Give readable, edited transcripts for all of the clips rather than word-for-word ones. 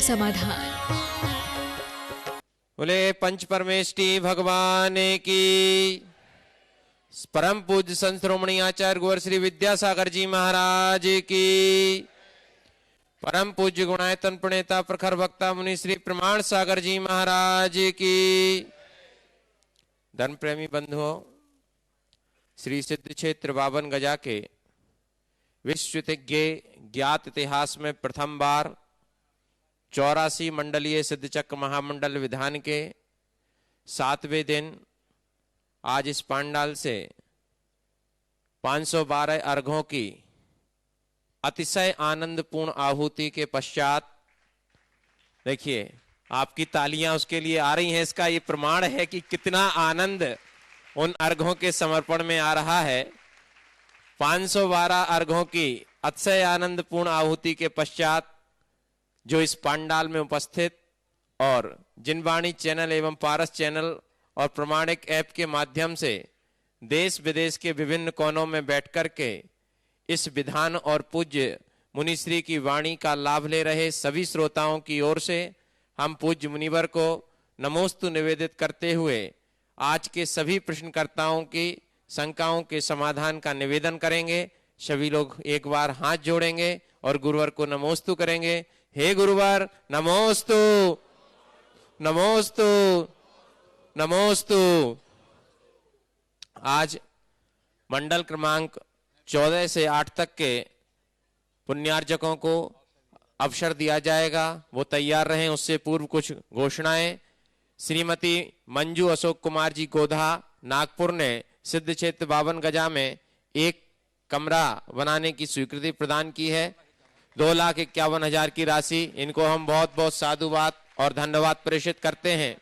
समाधान। बोले पंच परमेष्टि भगवान की। परम पूज्य संत श्रोमणी आचार्य गुरु श्री विद्यासागर जी महाराज की। परम पूज्य गुणायतन प्रणेता प्रखर वक्ता मुनि श्री प्रमाण सागर जी महाराज की। धर्म प्रेमी बंधुओं, श्री सिद्ध क्षेत्र 52 गजा के विश्वविज्ञ ज्ञात इतिहास में प्रथम बार 84 मंडलीय सिद्ध चक्र महामंडल विधान के 7वें दिन आज इस पांडाल से 512 अर्घों की अतिशय आनंदपूर्ण आहुति के पश्चात, देखिए आपकी तालियां उसके लिए आ रही हैं, इसका ये प्रमाण है कि कितना आनंद उन अर्घों के समर्पण में आ रहा है। 512 अर्घों की अतिशय आनंदपूर्ण आहुति के पश्चात जो इस पांडाल में उपस्थित और जिनवाणी चैनल एवं पारस चैनल और प्रमाणिक ऐप के माध्यम से देश विदेश के विभिन्न कोनों में बैठकर के इस विधान और पूज्य मुनिश्री की वाणी का लाभ ले रहे सभी श्रोताओं की ओर से हम पूज्य मुनिवर को नमोस्तु निवेदित करते हुए आज के सभी प्रश्नकर्ताओं की शंकाओं के समाधान का निवेदन करेंगे। सभी लोग एक बार हाथ जोड़ेंगे और गुरुवर को नमोस्तु करेंगे। हे गुरुवर नमोस्तु, नमोस्तु, नमोस्तु। आज मंडल क्रमांक 14 से 8 तक के पुण्यार्जकों को अवसर दिया जाएगा, वो तैयार रहें। उससे पूर्व कुछ घोषणाएं। श्रीमती मंजू अशोक कुमार जी गोधा नागपुर ने सिद्ध क्षेत्र 52 गजा में एक कमरा बनाने की स्वीकृति प्रदान की है। 2,51,000 की राशि, इनको हम बहुत बहुत साधुवाद और धन्यवाद प्रेषित करते हैं।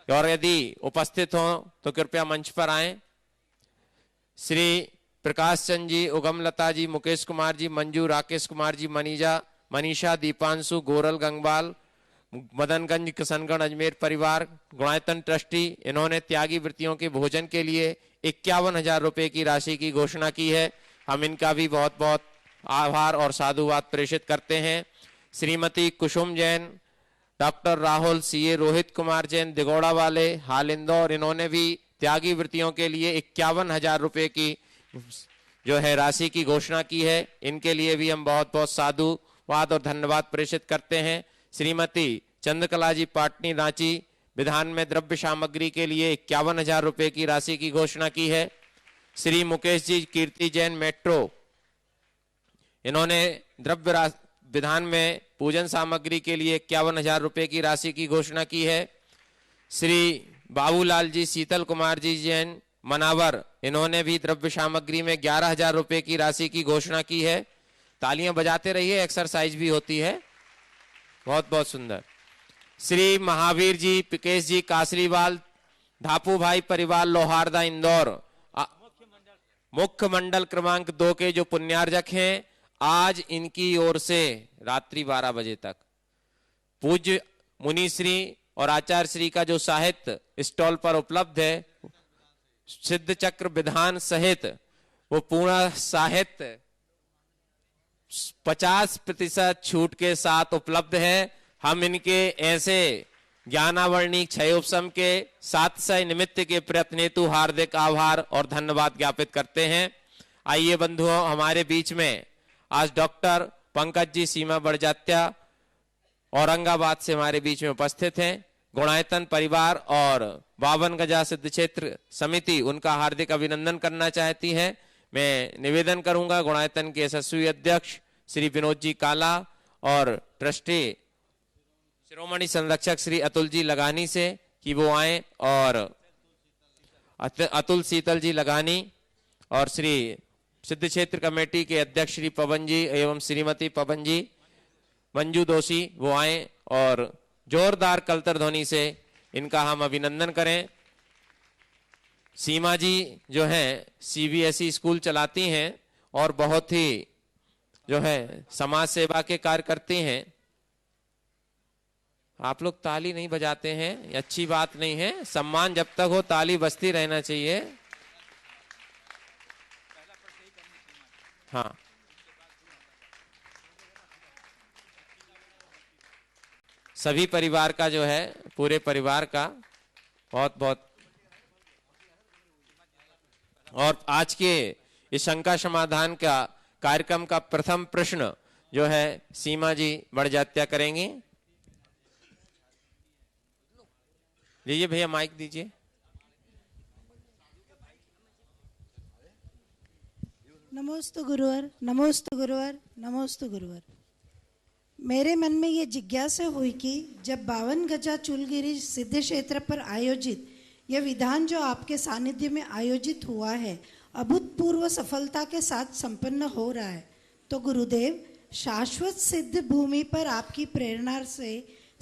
और यदि उपस्थित हो तो कृपया मंच पर आएं। श्री प्रकाश चंद जी, उगमलता जी, मुकेश कुमार जी, मंजू, राकेश कुमार जी, मनीषा, दीपांशु, गोरल गंगवाल, मदनगंज, किशनगढ़, अजमेर परिवार, गुणायतन ट्रस्टी, इन्होंने त्यागी वृत्तियों के भोजन के लिए 51,000 रुपए की राशि की घोषणा की है। हम इनका भी बहुत बहुत आभार और साधुवाद प्रेषित करते हैं। श्रीमती कुसुम जैन, डॉक्टर राहुल, सीए रोहित कुमार जैन, दिगोड़ा वाले, हाल इंदौर, इन्होंने भी त्यागी वृत्तियों के लिए 51,000 रुपए की जो है राशि की घोषणा की है। इनके लिए भी हम बहुत बहुत साधुवाद और धन्यवाद प्रेषित करते हैं। श्रीमती चंद्रकला जी पाटनी रांची, विधान में द्रव्य सामग्री के लिए 51,000 रुपए की राशि की घोषणा की है। श्री मुकेश जी कीर्ति जैन मेट्रो, इन्होंने द्रव्य विधान में पूजन सामग्री के लिए 51,000 रुपए की राशि की घोषणा की है। श्री बाबूलाल जी शीतल कुमार जी जैन मनावर, इन्होंने भी द्रव्य सामग्री में 11,000 रुपए की राशि की घोषणा की है। तालियां बजाते रहिए, एक्सरसाइज भी होती है। बहुत बहुत सुंदर। श्री महावीर जी, पिकेश जी कासरीवाल, धापू भाई परिवार लोहारदा इंदौर, मुख्य मंडल क्रमांक 2 के जो पुण्यार्जक हैं, आज इनकी ओर से रात्रि 12 बजे तक पूज्य मुनिश्री और आचार्य श्री का जो साहित्य स्टॉल पर उपलब्ध है, सिद्ध चक्र विधान सहित वो पूरा साहित्य 50% छूट के साथ उपलब्ध है। हम इनके ऐसे ज्ञानावरणी क्षय उपशम के 700 निमित्त के प्रयत्न हेतु हार्दिक आभार और धन्यवाद ज्ञापित करते हैं। आइए बंधुओं, हमारे बीच में आज डॉक्टर पंकज जी सीमा बड़जात्या औरंगाबाद से हमारे बीच में उपस्थित हैं। गुणायतन परिवार और 52 गजा सिद्ध क्षेत्र समिति उनका हार्दिक अभिनंदन करना चाहती है। मैं निवेदन करूंगा गुणायतन के यशस्वी अध्यक्ष श्री विनोद जी काला और ट्रस्टी शिरोमणि संरक्षक श्री अतुल जी लगानी से कि वो आए, और अतुल शीतल जी लगानी और श्री सिद्ध क्षेत्र कमेटी के अध्यक्ष श्री पवन जी एवं श्रीमती पवन जी मंजू दोषी वो आए और जोरदार कलतर ध्वनि से इनका हम अभिनंदन करें। सीमा जी जो हैं सीबीएसई स्कूल चलाती हैं और बहुत ही जो है समाज सेवा के कार्य करती हैं। आप लोग ताली नहीं बजाते हैं, अच्छी बात नहीं है। सम्मान जब तक हो ताली बजती रहना चाहिए। हाँ, सभी परिवार का जो है, पूरे परिवार का बहुत बहुत। और आज के इस शंका समाधान का कार्यक्रम का प्रथम प्रश्न जो है सीमा जी बड़जात्या करेंगी। लीजिए भैया माइक दीजिए। नमोस्तु गुरुवर, नमोस्तु गुरुवर, नमोस्तु गुरुवर। मेरे मन में ये जिज्ञासा हुई कि जब 52 गजा चूलगिरी सिद्ध क्षेत्र पर आयोजित यह विधान जो आपके सानिध्य में आयोजित हुआ है अभूतपूर्व सफलता के साथ संपन्न हो रहा है, तो गुरुदेव शाश्वत सिद्ध भूमि पर आपकी प्रेरणा से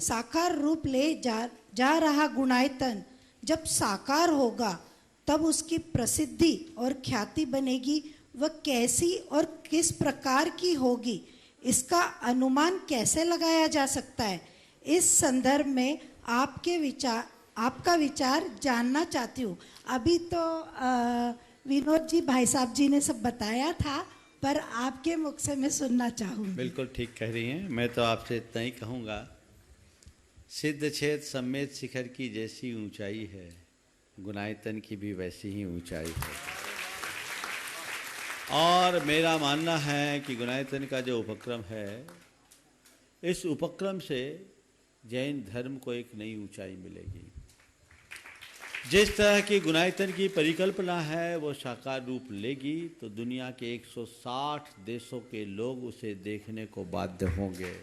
साकार रूप ले जा रहा गुणायतन जब साकार होगा तब उसकी प्रसिद्धि और ख्याति बनेगी, वह कैसी और किस प्रकार की होगी, इसका अनुमान कैसे लगाया जा सकता है? इस संदर्भ में आपका विचार जानना चाहती हूँ। अभी तो विनोद जी भाई साहब जी ने सब बताया था, पर आपके मुख से मैं सुनना चाहूँगी। बिल्कुल ठीक कह रही हैं। मैं तो आपसे इतना ही कहूँगा, सिद्ध क्षेत्र सम्मेत शिखर की जैसी ऊंचाई है, गुणायतन की भी वैसी ही ऊंचाई है। और मेरा मानना है कि गुणायतन का जो उपक्रम है, इस उपक्रम से जैन धर्म को एक नई ऊंचाई मिलेगी। जिस तरह की गुणायतन की परिकल्पना है वो साकार रूप लेगी तो दुनिया के 160 देशों के लोग उसे देखने को बाध्य होंगे।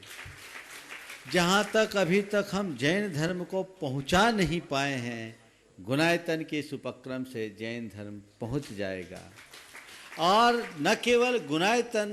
जहाँ तक अभी तक हम जैन धर्म को पहुँचा नहीं पाए हैं, गुणायतन के इस उपक्रम से जैन धर्म पहुँच जाएगा। और न केवल गुणायतन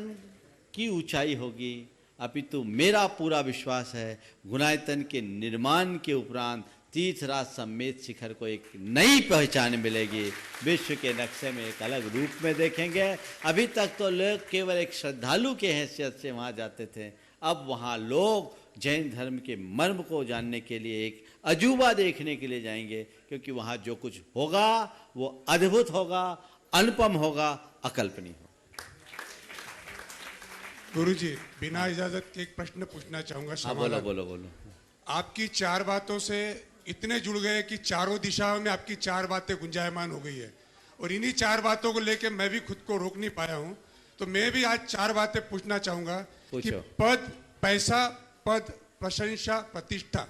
की ऊंचाई होगी, अपितु मेरा पूरा विश्वास है गुणायतन के निर्माण के उपरांत तीर्थराज सम्मेत शिखर को एक नई पहचान मिलेगी। विश्व के नक्शे में एक अलग रूप में देखेंगे। अभी तक तो लोग केवल एक श्रद्धालु के हैसियत से वहाँ जाते थे, अब वहाँ लोग जैन धर्म के मर्म को जानने के लिए एक अजूबा देखने के लिए जाएंगे, क्योंकि वहाँ जो कुछ होगा वो अद्भुत होगा, अनुपम होगा, अकल्पनीय हो। गुरुजी, बिना इजाजत के एक प्रश्न पूछना चाहूंगा। बोलो बोलो बोलो। आपकी 4 बातों से इतने जुड़ गए कि चारों दिशाओं में आपकी 4 बातें गुंजायमान हो गई है, और इन्हीं 4 बातों को लेकर मैं भी खुद को रोक नहीं पाया हूं, तो मैं भी आज 4 बातें पूछना चाहूंगा कि पद, पैसा, पद, प्रशंसा, प्रतिष्ठा,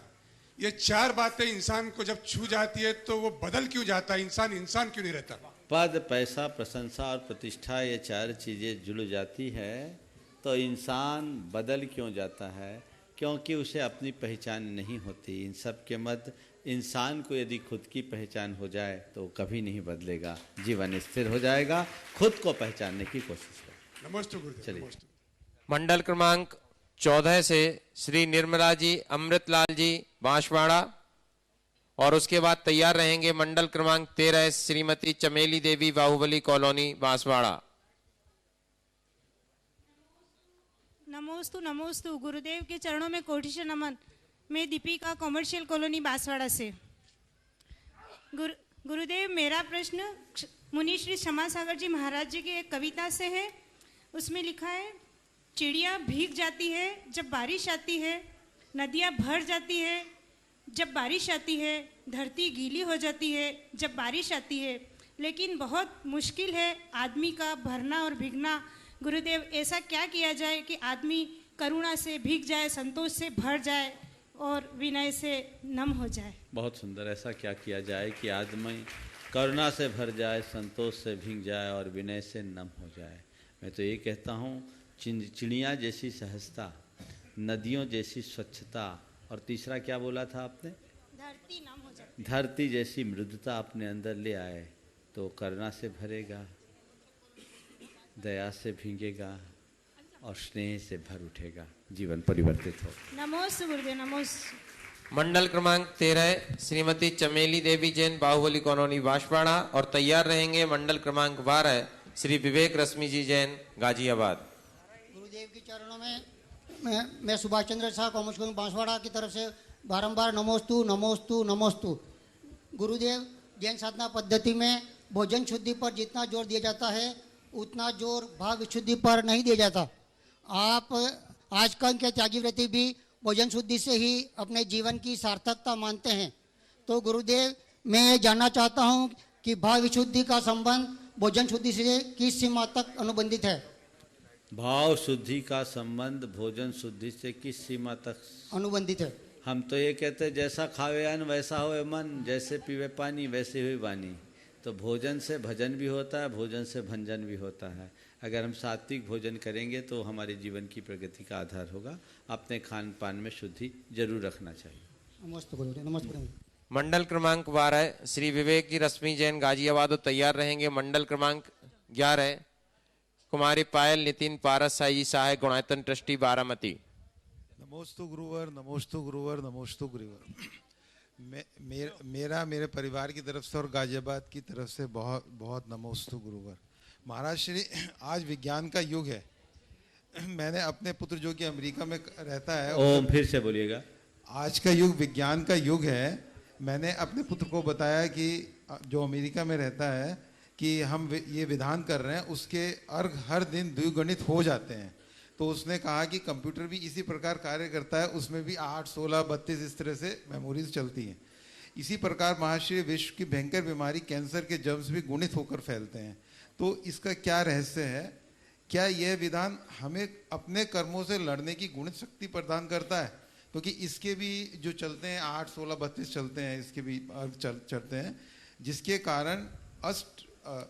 ये 4 बातें इंसान को जब छू जाती है तो वो बदल क्यों जाता है? इंसान क्यों नहीं रहता? पद, पैसा, प्रशंसा और प्रतिष्ठा, ये 4 चीज़ें जुड़ जाती है तो इंसान बदल क्यों जाता है? क्योंकि उसे अपनी पहचान नहीं होती। इन सब के मध्य इंसान को यदि खुद की पहचान हो जाए तो कभी नहीं बदलेगा, जीवन स्थिर हो जाएगा। खुद को पहचानने की कोशिश करें। नमस्ते गुरुदेव। चलिए। मंडल क्रमांक 14 से श्री निर्मला जी अमृतलाल जी बांसवाड़ा, और उसके बाद तैयार रहेंगे मंडल क्रमांक 13 श्रीमती चमेली देवी बाहुबली कॉलोनी बांसवाड़ा। नमोस्तु नमोस्तु। गुरुदेव के चरणों में कोटि से नमन। मैं दीपिका कॉमर्शियल कॉलोनी बांसवाड़ा से। गुरुदेव, मेरा प्रश्न मुनि श्री क्षमा सागर जी महाराज जी की एक कविता से है। उसमें लिखा है, चिड़िया भीग जाती है जब बारिश आती है, नदियाँ भर जाती है जब बारिश आती है, धरती गीली हो जाती है जब बारिश आती है, लेकिन बहुत मुश्किल है आदमी का भरना और भीगना। गुरुदेव, ऐसा क्या किया जाए कि आदमी करुणा से भीग जाए, संतोष से भर जाए और विनय से नम हो जाए? बहुत सुंदर। ऐसा क्या किया जाए कि आदमी करुणा से भर जाए, संतोष से भीग जाए और विनय से नम हो जाए? मैं तो ये कहता हूँ, चिड़िया जैसी सहजता, नदियों जैसी स्वच्छता, और तीसरा क्या बोला था आपने? धरती नम हो जाए। धरती जैसी मृदुता अपने अंदर ले आए तो करुणा से भरेगा, दया से भीगेगा और स्नेह से भर उठेगा, जीवन परिवर्तित हो। नमोस्तु गुरुदेव, नमोस्तु। मंडल क्रमांक 13 श्रीमती चमेली देवी जैन बाहुबली कॉलोनी बांसवाड़ा, और तैयार रहेंगे मंडल क्रमांक 12 श्री विवेक रश्मि जी जैन गाजियाबाद। गुरुदेव के चरणों में मैं सुभाष चंद्र शाह कॉमर्स कॉलोनी बांसवाड़ा की तरफ से बारंबार नमोस्तु नमोस्तु नमोस्तु। गुरुदेव, जैन साधना पद्धति में भोजन शुद्धि पर जितना जोर दिया जाता है उतना जोर भाव शुद्धि पर नहीं दिया जाता। आप आजकल के त्यागी व्रती भी भोजन शुद्धि से ही अपने जीवन की सार्थकता मानते हैं। तो गुरुदेव, मैं ये जानना चाहता हूँ कि भाव विशुद्धि का संबंध भोजन शुद्धि से किस सीमा तक अनुबंधित है? भाव शुद्धि का संबंध भोजन शुद्धि से किस सीमा तक अनुबंधित है? हम तो ये कहते हैं जैसा खावे अन्न वैसा होए मन, जैसे पीवे पानी वैसे हुई वाणी। तो भोजन से भजन भी होता है, भोजन से भंजन भी होता है। अगर हम सात्विक भोजन करेंगे तो हमारे जीवन की प्रगति का आधार होगा। अपने खान पान में शुद्धि जरूर रखना चाहिए। नमस्ते गुरुदेव। नमस्ते गुरुदेव। मंडल क्रमांक 12 श्री विवेक जी रश्मि जैन गाजियाबाद तैयार रहेंगे। मंडल क्रमांक 11 कुमारी पायल नितिन पारस साई जी सहायक गुणायतन ट्रस्टी बारामती। नमोस्तु गुरुवर, नमोस्तु गुरुवर, नमोस्तु गुरुवर। मेरा मेरे परिवार की तरफ से और गाजियाबाद की तरफ से बहुत बहुत नमोस्तु गुरुवर। महाराज श्री, आज विज्ञान का युग है। मैंने अपने पुत्र जो कि अमेरिका में रहता है, ओम फिर से बोलिएगा। आज का युग विज्ञान का युग है। मैंने अपने पुत्र को बताया कि जो अमेरिका में रहता है कि हम ये विधान कर रहे हैं, उसके अर्घ हर दिन द्विगुणित हो जाते हैं। तो उसने कहा कि कंप्यूटर भी इसी प्रकार कार्य करता है, उसमें भी 8, 16, 32 इस तरह से मेमोरीज चलती हैं। इसी प्रकार महाशय विश्व की भयंकर बीमारी कैंसर के जर्म्स भी गुणित होकर फैलते हैं। तो इसका क्या रहस्य है? क्या यह विधान हमें अपने कर्मों से लड़ने की गुणित शक्ति प्रदान करता है? क्योंकि इसके भी जो चलते हैं 8, 16, 32 चलते हैं, इसके भी चलते हैं, जिसके कारण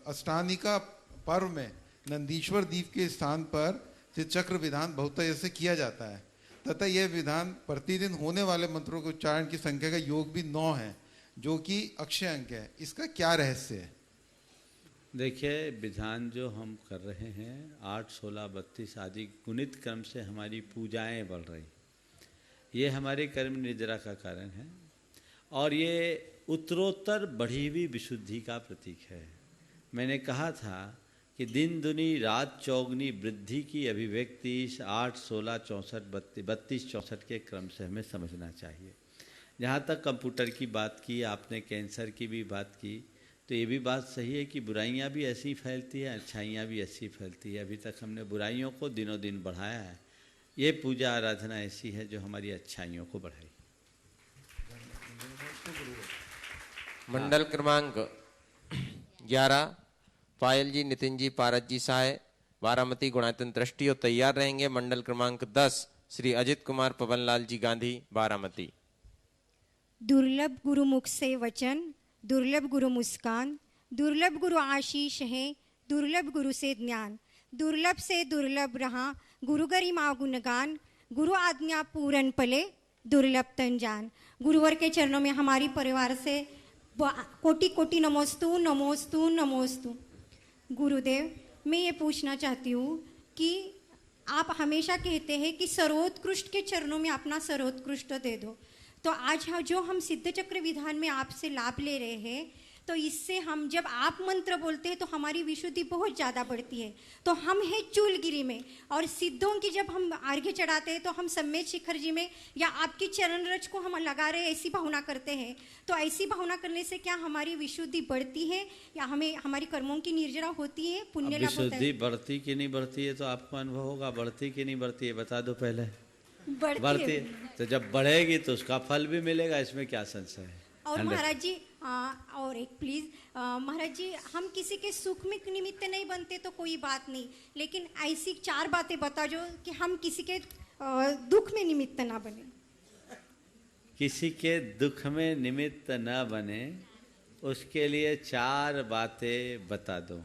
अष्टानिका पर्व में नंदीश्वर द्वीप के स्थान पर चक्र विधान बहुत ऐसे किया जाता है। तथा यह विधान प्रतिदिन होने वाले मंत्रों के उच्चारण की संख्या का योग भी 9 है, जो कि अक्षय अंक है। इसका क्या रहस्य है? देखिए, विधान जो हम कर रहे हैं 8, 16, 32 आदि गुणित क्रम से हमारी पूजाएं बढ़ रही, ये हमारे कर्म निद्रा का कारण है और ये उत्तरोत्तर बढ़ी हुई विशुद्धि का प्रतीक है। मैंने कहा था कि दिन दुनी रात चौगनी वृद्धि की अभिव्यक्ति इस 8, 16, 64, 32, 64 के क्रम से हमें समझना चाहिए। जहाँ तक कंप्यूटर की बात की आपने, कैंसर की भी बात की, तो ये भी बात सही है कि बुराइयाँ भी ऐसी फैलती हैं, अच्छाइयाँ भी ऐसी फैलती है। अभी तक हमने बुराइयों को दिनों दिन बढ़ाया है। ये पूजा आराधना ऐसी है जो हमारी अच्छाइयों को बढ़ाई। मंडल क्रमांक 11 पायल जी नितिन जी पारस जी सहाय बारामती गुणायतन ट्रस्टी और तैयार रहेंगे। मंडल क्रमांक 10 श्री अजित कुमार पवनलाल जी गांधी बारामती। दुर्लभ गुरु मुख से वचन, दुर्लभ गुरु मुस्कान, दुर्लभ गुरु आशीष है, दुर्लभ गुरु से ज्ञान, दुर्लभ से दुर्लभ रहा गुरु गरिमा गुणगान, गुरु आज्ञा पूरन पले, दुर्लभ तन जान। गुरुवर के चरणों में हमारी परिवार से कोटि कोटि नमोस्तु नमोस्तु नमोस्तु। गुरुदेव, मैं ये पूछना चाहती हूँ कि आप हमेशा कहते हैं कि सर्वोत्कृष्ट के चरणों में अपना सर्वोत्कृष्ट दे दो। तो आज जो हम सिद्ध चक्र विधान में आपसे लाभ ले रहे हैं, तो इससे हम जब आप मंत्र बोलते हैं तो हमारी विशुद्धि बहुत ज़्यादा बढ़ती है। तो हम हैं चूलगिरी में और सिद्धों की जब हम अर्घ्य चढ़ाते हैं तो हम सम्मेद शिखर जी में या आपकी चरण रज को हम लगा रहे ऐसी भावना करते हैं। तो ऐसी भावना करने से क्या हमारी विशुद्धि बढ़ती है या हमें हमारी कर्मों की निर्जरा होती है, पुण्य लाभ होता है? विशुद्धि बढ़ती कि नहीं बढ़ती है तो आपको अनुभव होगा। बढ़ती कि नहीं बढ़ती है बता दो पहले। बढ़ती है तो जब बढ़ेगी तो उसका फल भी मिलेगा, इसमें क्या संशय है। और महाराज जी और एक प्लीज महाराज जी, हम किसी के सुख में निमित्त नहीं बनते तो कोई बात नहीं, लेकिन ऐसी 4 बातें बता जो कि हम किसी के दुख में निमित्त ना बने। किसी के दुख में निमित्त न बने उसके लिए 4 बातें बता दो।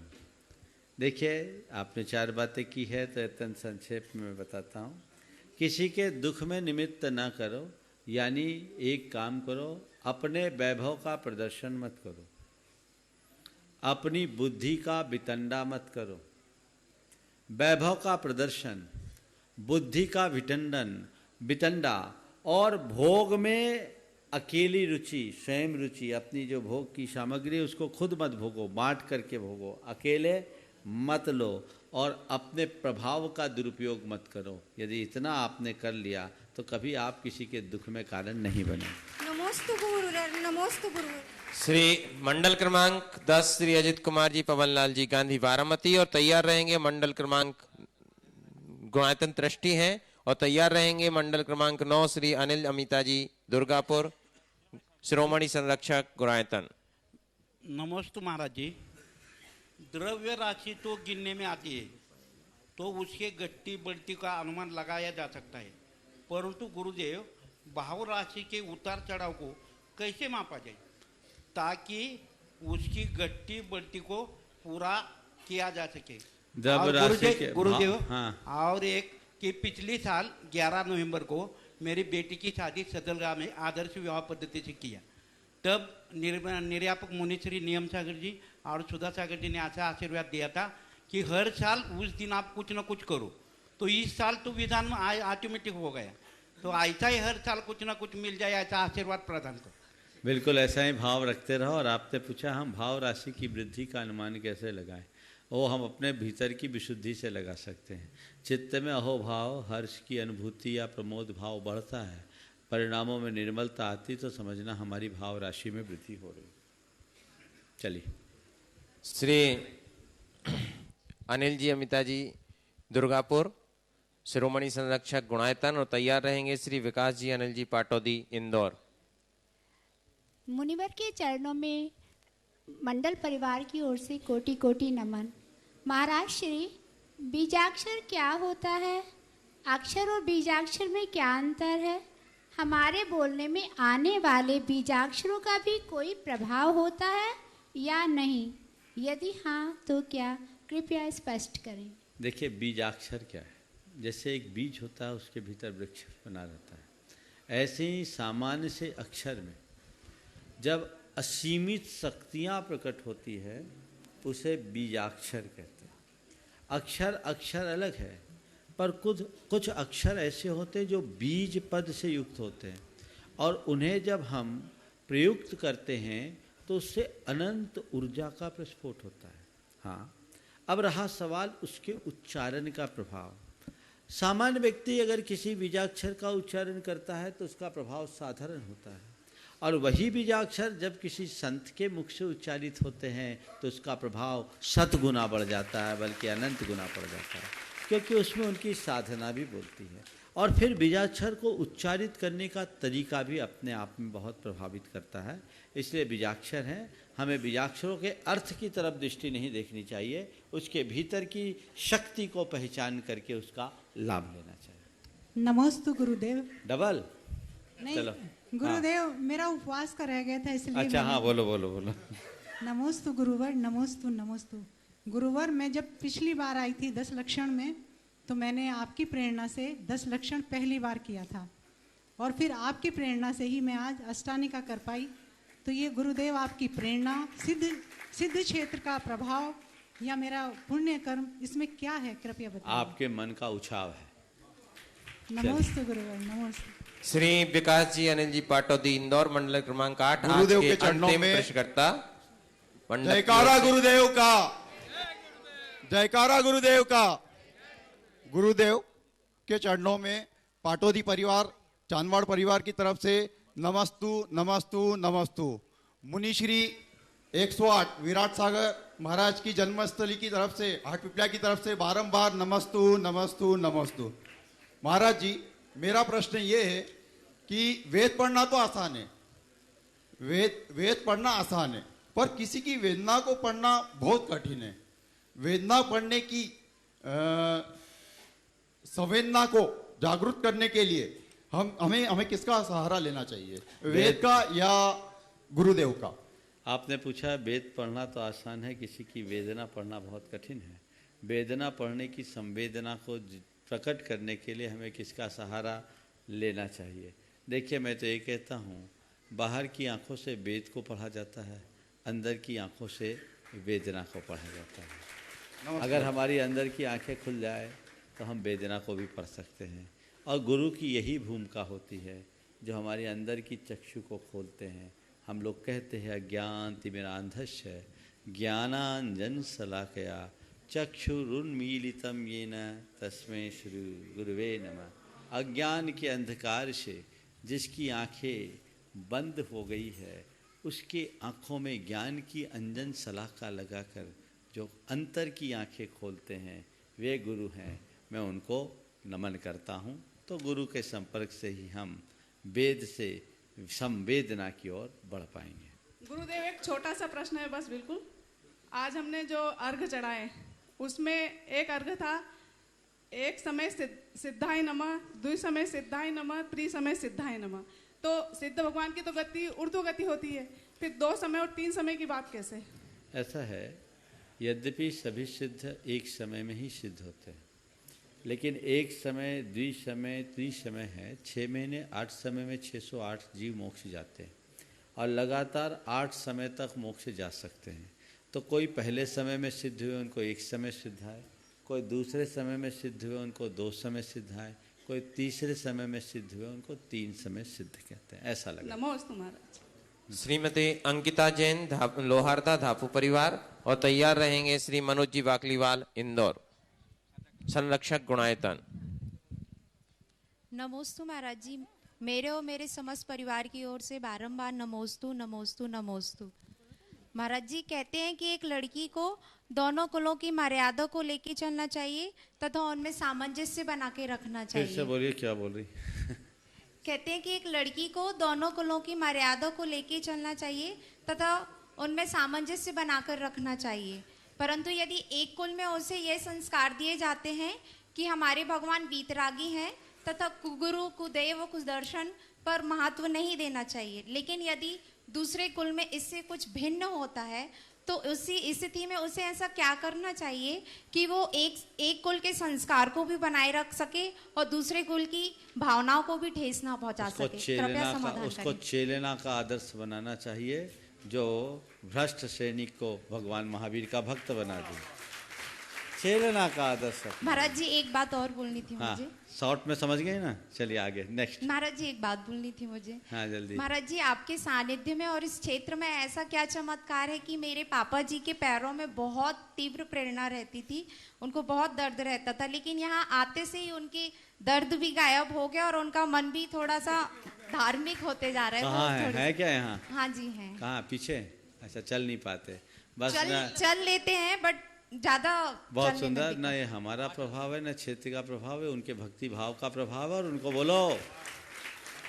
देखिए, आपने 4 बातें की है तो इतन संक्षेप में मैं बताता हूँ। किसी के दुख में निमित्त ना करो, यानी एक काम करो, अपने वैभव का प्रदर्शन मत करो, अपनी बुद्धि का वितंडा मत करो। वैभव का प्रदर्शन, बुद्धि का वितंडा और भोग में अकेली रुचि, स्वयं रुचि, अपनी जो भोग की सामग्री उसको खुद मत भोगो, बांट करके भोगो, अकेले मत लो और अपने प्रभाव का दुरुपयोग मत करो। यदि इतना आपने कर लिया तो कभी आप किसी के दुख में कारण नहीं बने। नमोस्तु गुरु, नमोस्तु गुरु। श्री मंडल क्रमांक 10 श्री अजित कुमार जी पवनलाल जी गांधी बारामती और तैयार रहेंगे। मंडल क्रमांक गुणायतन ट्रस्टी हैं और तैयार रहेंगे मंडल क्रमांक 9 श्री अनिल अमिता जी दुर्गापुर, शिरोमणि संरक्षक गुरायतन। नमस्ते महाराज जी। द्रव्य राशि तो गिनने में आती है, तो उसके घटती बढ़ती का अनुमान लगाया जा सकता है, परंतु गुरुदेव भाव राशि के उतार चढ़ाव को कैसे मापा जाए ताकि उसकी घटती बढ़ती को पूरा किया जा सके? गुरुदेव हाँ। और एक कि पिछले साल 11 नवंबर को मेरी बेटी की शादी सदलगाह में आदर्श विवाह पद्धति से किया। तब निर्यापक मुनिश्री नियम सागर जी और सुधा सागर जी ने ऐसा आशीर्वाद दिया था कि हर साल उस दिन आप कुछ ना कुछ करो। तो इस साल तो विधान में ऑटोमेटिक हो गया, तो ऐसा ही हर साल कुछ ना कुछ मिल जाए, ऐसा आशीर्वाद प्रदान करो। बिल्कुल ऐसा ही भाव रखते रहो। और आपने पूछा हम भाव राशि की वृद्धि का अनुमान कैसे लगाएं, वो हम अपने भीतर की विशुद्धि से लगा सकते हैं। चित्त में अहोभाव हर्ष की अनुभूति या प्रमोद भाव बढ़ता है, परिणामों में निर्मलता आती, तो समझना हमारी भाव राशि में वृद्धि हो रही। चलिए। श्री अनिल जी अमिता जी दुर्गापुर, शिरोमणि संरक्षक गुणायतन, और तैयार रहेंगे श्री विकास जी अनिल जी पाटौदी इंदौर। मुनिवर के चरणों में मंडल परिवार की ओर से कोटि कोटि नमन। महाराज श्री, बीजाक्षर क्या होता है? अक्षर और बीजाक्षर में क्या अंतर है? हमारे बोलने में आने वाले बीजाक्षरों का भी कोई प्रभाव होता है या नहीं? यदि हाँ तो क्या? कृपया स्पष्ट करें। देखिए बीजाक्षर क्या है, जैसे एक बीज होता है उसके भीतर वृक्ष बना रहता है, ऐसे ही सामान्य से अक्षर में जब असीमित शक्तियाँ प्रकट होती है उसे बीजाक्षर कहते हैं। अक्षर अक्षर अलग है, पर कुछ अक्षर ऐसे होते हैं जो बीज पद से युक्त होते हैं, और उन्हें जब हम प्रयुक्त करते हैं तो उससे अनंत ऊर्जा का प्रस्फोट होता है। हाँ, अब रहा सवाल उसके उच्चारण का प्रभाव। सामान्य व्यक्ति अगर किसी बीजाक्षर का उच्चारण करता है तो उसका प्रभाव साधारण होता है, और वही बीजाक्षर जब किसी संत के मुख से उच्चारित होते हैं तो उसका प्रभाव 100 गुना बढ़ जाता है, बल्कि अनंत गुना बढ़ जाता है, क्योंकि उसमें उनकी साधना भी बोलती है। और फिर बीजाक्षर को उच्चारित करने का तरीका भी अपने आप में बहुत प्रभावित करता है। इसलिए बीजाक्षर हैं, हमें बीजाक्षरों के अर्थ की तरफ दृष्टि नहीं देखनी चाहिए, उसके भीतर की शक्ति को पहचान करके उसका लाभ लेना चाहिए। नमोस्तु गुरुदेव। डबल नहीं, चलो गुरुदेव हाँ। मेरा उपवास का रह गया था इसलिए। अच्छा हाँ, बोलो बोलो बोलो। नमोस्तु गुरुवर, नमोस्तु नमोस्तु गुरुवर। मैं जब पिछली बार आई थी 10 लक्षण में, तो मैंने आपकी प्रेरणा से 10 लक्षण पहली बार किया था, और फिर आपकी प्रेरणा से ही मैं आज अष्टानिका कर पाई। तो ये गुरुदेव आपकी प्रेरणा, सिद्ध क्षेत्र का प्रभाव या मेरा पुण्य कर्म, इसमें क्या है कृपया बताइए। आपके मन का उछाव है। नमोस्तु गुरुवर, नमोस्तु। श्री विकास जी अनिल जी पाटौदी इंदौर, मंडल क्रमांक 8। गुरुदेव के चरणों में प्रश्नकर्ता जयकारा गुरुदेव का, जयकारा गुरुदेव का। गुरुदेव के चरणों में पाटौदी परिवार, चांदवाड़ परिवार की तरफ से नमस्तु नमस्तु नमस्तु। मुनिश्री 108 विराट सागर महाराज की जन्मस्थली की तरफ से, हाटपिपलिया की तरफ से बारंबार नमस्तु नमस्तु नमस्तु। महाराज जी, मेरा प्रश्न ये है कि वेद पढ़ना तो आसान है, वेद पढ़ना आसान है, पर किसी की वेदना को पढ़ना बहुत कठिन है। वेदना पढ़ने की संवेदना को जागरूक करने के लिए हमें किसका सहारा लेना चाहिए, वेद का या गुरुदेव का? आपने पूछा वेद पढ़ना तो आसान है, किसी की वेदना पढ़ना बहुत कठिन है। वेदना पढ़ने की संवेदना को प्रकट करने के लिए हमें किसका सहारा लेना चाहिए? देखिए, मैं तो ये कहता हूँ, बाहर की आंखों से वेद को पढ़ा जाता है, अंदर की आंखों से वेदना को पढ़ा जाता है। अगर हमारी अंदर की आंखें खुल जाए तो हम वेदना को भी पढ़ सकते हैं, और गुरु की यही भूमिका होती है जो हमारे अंदर की चक्षु को खोलते हैं। हम लोग कहते हैं अज्ञान तिमिरांधस्य ज्ञानांजन शलाकया चक्षुरुन्मीलितं येन तस्मै श्री गुरुवे नमः। अज्ञान के अंधकार से जिसकी आंखें बंद हो गई है, उसके आँखों में ज्ञान की अंजन सलाखा लगाकर जो अंतर की आंखें खोलते हैं, वे गुरु हैं। मैं उनको नमन करता हूँ। तो गुरु के संपर्क से ही हम वेद से संवेदना की ओर बढ़ पाएंगे। गुरुदेव, एक छोटा सा प्रश्न है बस, बिल्कुल। आज हमने जो अर्घ चढ़ाए उसमें एक अर्घ था, एक समय सिद्धाय नमः, द्वि समय सिद्धाय नमः, त्रि समय सिद्धाय नमः। तो सिद्ध भगवान की तो गति ऊर्ध्व गति होती है, फिर 2 समय और 3 समय की बात कैसे? ऐसा है, यद्यपि सभी सिद्ध एक समय में ही सिद्ध होते हैं, लेकिन एक समय, द्विसमय, त्रिसमय है। 6 महीने 8 समय में 608 जीव मोक्ष जाते हैं और लगातार 8 समय तक मोक्ष जा सकते हैं। तो कोई पहले समय में सिद्ध हुए उनको 1 समय सिद्ध है, कोई दूसरे समय में सिद्ध हुए उनको 2 समय सिद्ध है, कोई तीसरे समय में सिद्ध हुए उनको 3 समय सिद्ध कहते हैं। ऐसा लगा। नमोस्तु महाराज। श्रीमती अंकिता जैन लोहारदा धापू परिवार, और तैयार रहेंगे श्री मनोज जी बाकलीवाल इंदौर, संरक्षक गुणायतन। नमोस्तु महाराज जी, मेरे और मेरे समस्त परिवार की ओर से बारंबार नमोस्तु नमोस्तु नमोस्तु। महाराज जी कहते हैं कि एक लड़की को दोनों कुलों की मर्यादा को लेके चलना चाहिए तथा उनमें सामंजस्य बना के रखना चाहिए। फिर से बोलिए, क्या बोल रही? कहते हैं कि एक लड़की को दोनों कुलों की मर्यादा को लेके चलना चाहिए तथा उनमें सामंजस्य बनाकर रखना चाहिए, परंतु यदि एक कुल में उसे यह संस्कार दिए जाते हैं कि हमारे भगवान वीतरागी हैं तथा कुगुरु कुदेव कुदर्शन पर महत्व नहीं देना चाहिए, लेकिन यदि दूसरे कुल में इससे कुछ भिन्न होता है तो उसी स्थिति में उसे ऐसा क्या करना चाहिए कि वो एक कुल के संस्कार को भी बनाए रख सके और दूसरे कुल की भावनाओं को भी ठेस ना पहुंचा सके? कृपया समाधान उसको करें। चेलेना का आदर्श बनाना चाहिए, जो भ्रष्ट सैनिक को भगवान महावीर का भक्त बना दे। चेलेना का आदर्श। महाराज जी एक बात और बोलनी थी हाँ, मुझे। शॉर्ट में समझ गए ना? चलिए आगे, नेक्स्ट। महाराज जी एक बात बोलनी थी मुझे। हाँ जल्दी। महाराज जी, आपके सानिध्य में और इस क्षेत्र में ऐसा क्या चमत्कार है कि मेरे पापा जी के पैरों में बहुत तीव्र प्रेरणा रहती थी, उनको बहुत दर्द रहता था, लेकिन यहाँ आते से ही उनके दर्द भी गायब हो गया और उनका मन भी थोड़ा सा धार्मिक होते जा रहा है। कहाँ है क्या यहाँ? हाँ जी है। कहाँ? पीछे? अच्छा, चल नहीं पाते बस। चल लेते हैं बट ज्यादा। बहुत सुंदर। ना ये हमारा प्रभाव है ना क्षेत्र का प्रभाव है, उनके भक्ति भाव का प्रभाव है। और उनको बोलो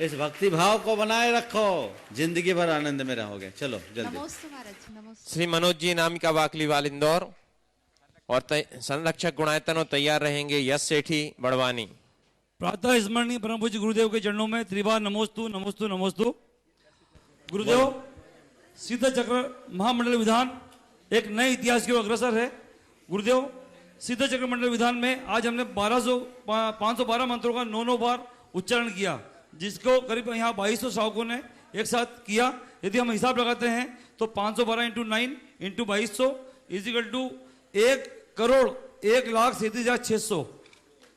इस भक्ति भाव को बनाए रखो, जिंदगी भर आनंद में रहोगे। चलो जल्दी। नमस्ते महाराज, नमस्ते। श्री मनोज जी नामिका बाकलीवाल इंदौर, और संरक्षक गुणायतन और तैयार रहेंगे यश सेठी बड़वानी। प्रातः स्मरणीय परम पूज्य गुरुदेव के चरणों में त्रिबार नमोस्तु नमोस्तु नमोस्तु। गुरुदेव, सिद्ध चक्र महामंडल विधान एक नए इतिहास की ओर अग्रसर है। गुरुदेव, सिद्ध चक्र मंडल विधान में आज हमने 512 मंत्रों का 9 बार उच्चारण किया, जिसको करीब यहाँ 2200 श्रावकों ने एक साथ किया। यदि हम हिसाब लगाते हैं तो 512 × 9 × 2200 = 1,01,37,600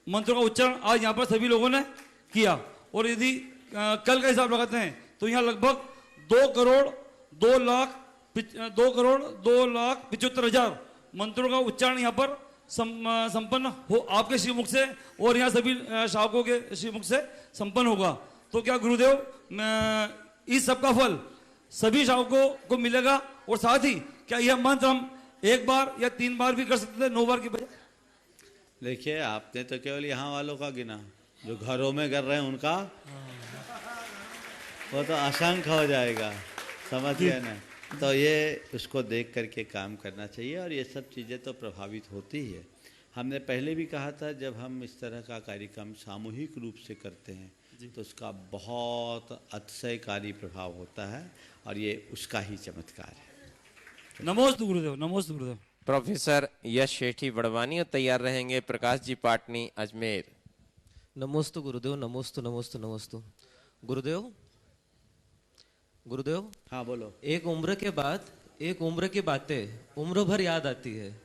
मंत्रों का उच्चारण आज यहाँ पर सभी लोगों ने किया। और यदि कल का हिसाब लगाते हैं तो यहाँ लगभग 2,02,75,000 मंत्रों का उच्चारण यहाँ पर संपन्न हो आपके श्रीमुख से और यहाँ सभी श्रावकों के श्रीमुख से संपन्न होगा। तो क्या गुरुदेव इस सब का फल सभी श्रावकों को मिलेगा? और साथ ही क्या यह मंत्र हम 1 बार या 3 बार भी कर सकते थे, 9 बार की बजाय? देखिए, आपने तो केवल यहाँ वालों का गिना, जो घरों में कर रहे हैं उनका वो तो असंख्य हो जाएगा। समझ गए ना? तो ये उसको देख करके काम करना चाहिए और ये सब चीज़ें तो प्रभावित होती ही है। हमने पहले भी कहा था, जब हम इस तरह का कार्यक्रम सामूहिक रूप से करते हैं तो उसका बहुत अतिशयकारी प्रभाव होता है और ये उसका ही चमत्कार है। नमोस्तु गुरुदेव, नमोस्तु गुरुदेव। प्रोफेसर यश सेठी बड़वानी, और तैयार रहेंगे प्रकाश जी पाटनी अजमेर। नमोस्तु गुरुदेव, नमोस्तु नमोस्तु नमोस्तु। गुरुदेव, गुरुदेव। हाँ बोलो। एक उम्र के बाद एक उम्र की बातें उम्र भर याद आती है,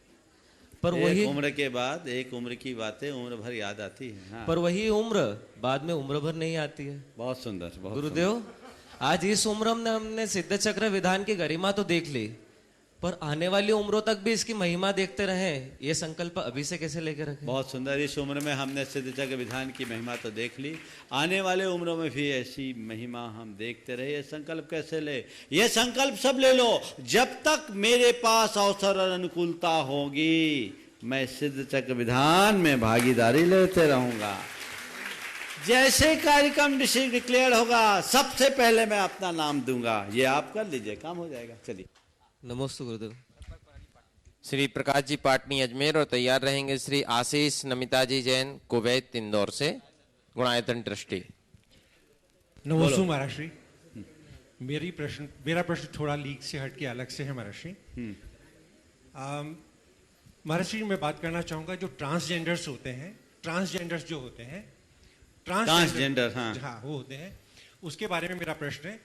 पर एक वही उम्र के बाद एक उम्र की बातें उम्र भर याद आती है। हाँ। पर वही उम्र बाद में उम्र भर नहीं आती है। बहुत सुंदर, बहुत गुरुदेव, आज इस उम्र में हमने सिद्ध चक्र विधान की गरिमा तो देख ली, पर आने वाली उम्रों तक भी इसकी महिमा देखते रहें, ये संकल्प अभी से कैसे लेकर रखें? बहुत सुंदर। इस उम्र में हमने सिद्ध चक्र विधान की महिमा तो देख ली, आने वाले उम्रों में भी ऐसी महिमा हम देखते रहे। ये संकल्प कैसे ले? ये संकल्प सब ले लो, जब तक मेरे पास अवसर और अनुकूलता होगी मैं सिद्ध चक्र विधान में भागीदारी लेते रहूंगा। जैसे कार्यक्रम डिक्लेयर होगा सबसे पहले मैं अपना नाम दूंगा, ये आप कर लीजिए, काम हो जाएगा। चलिए। नमस्ते गुरुदेव। श्री प्रकाश जी पाटनी अजमेर और तैयार रहेंगे श्री आशीष नमिता जी जैन कुवैत इंदौर से, गुणायतन ट्रस्टी। नमस्ते महाराष्ट्री। मेरा प्रश्न थोड़ा लीक से हट के अलग से है महाराष्ट्री। महाराष्ट्री मैं बात करना चाहूंगा जो ट्रांसजेंडर्स होते हैं, ट्रांसजेंडर्स जो होते हैं, ट्रांसजेंडर हाँ वो होते हैं, उसके बारे में मेरा प्रश्न है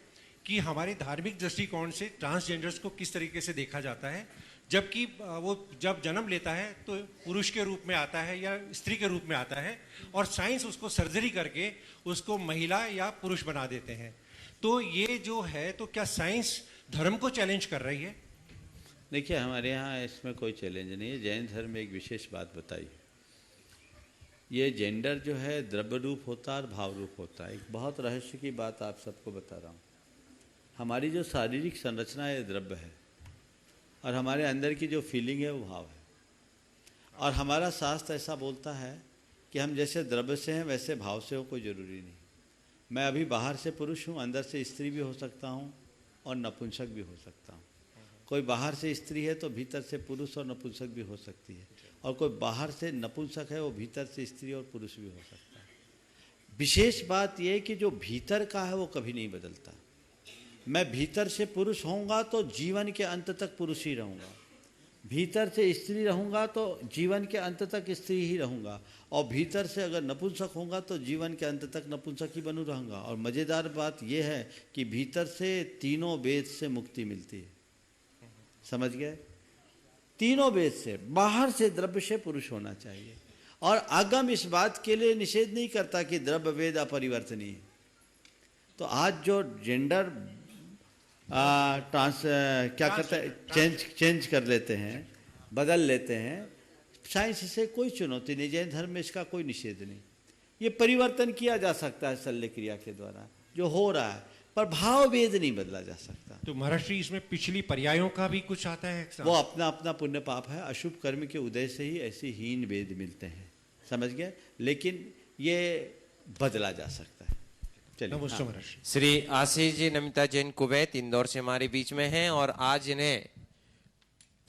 कि हमारे धार्मिक दृष्टिकोण से ट्रांसजेंडर्स को किस तरीके से देखा जाता है, जबकि वो जब जन्म लेता है तो पुरुष के रूप में आता है या स्त्री के रूप में आता है, और साइंस उसको सर्जरी करके उसको महिला या पुरुष बना देते हैं। तो ये जो है, तो क्या साइंस धर्म को चैलेंज कर रही है? देखिए, हमारे यहाँ इसमें कोई चैलेंज नहीं है। जैन धर्म में एक विशेष बात बताई, ये जेंडर जो है द्रव्य रूप होता है और भाव रूप होता है। एक बहुत रहस्य की बात आप सबको बता रहा हूँ। हमारी जो शारीरिक संरचना है द्रव्य है, और हमारे अंदर की जो फीलिंग है वो भाव है। और हमारा शास्त्र ऐसा बोलता है कि हम जैसे द्रव्य से हैं वैसे भाव से हो, कोई ज़रूरी नहीं। मैं अभी बाहर से पुरुष हूँ, अंदर से स्त्री भी हो सकता हूँ और नपुंसक भी हो सकता हूँ। कोई बाहर से स्त्री है तो भीतर से पुरुष और नपुंसक भी हो सकती है, और कोई बाहर से नपुंसक है वो भीतर से स्त्री और पुरुष भी हो सकता है। विशेष बात यह है कि जो भीतर का है वो कभी नहीं बदलता। मैं भीतर से पुरुष होऊंगा तो जीवन के अंत तक पुरुष ही रहूँगा, भीतर से स्त्री रहूँगा तो जीवन के अंत तक स्त्री ही रहूँगा, और भीतर से अगर नपुंसक होऊंगा तो जीवन के अंत तक नपुंसक ही बनू रहूँगा। और मज़ेदार बात यह है कि भीतर से तीनों वेद से मुक्ति मिलती है, समझ गए? तीनों वेद से, बाहर से द्रव्य से पुरुष होना चाहिए। और आगम इस बात के लिए निषेध नहीं करता कि द्रव्य वेद अपरिवर्तनीय है। तो आज जो जेंडर क्या करते हैं, चेंज कर लेते हैं, बदल लेते हैं, साइंस से कोई चुनौती नहीं, जैन धर्म में इसका कोई निषेध नहीं। ये परिवर्तन किया जा सकता है शल्य क्रिया के द्वारा, जो हो रहा है, पर भाव वेद नहीं बदला जा सकता। तो महाराष्ट्री इसमें पिछली पर्यायों का भी कुछ आता है? वो अपना अपना पुण्य पाप है। अशुभ कर्म के उदय से ही ऐसी हीन वेद मिलते हैं, समझ गए? लेकिन ये बदला जा सकता है। नमस्ते महाराष्ट्री। श्री आशीष जी नमिता जैन कुवैत इंदौर से हमारे बीच में हैं, और आज इन्हें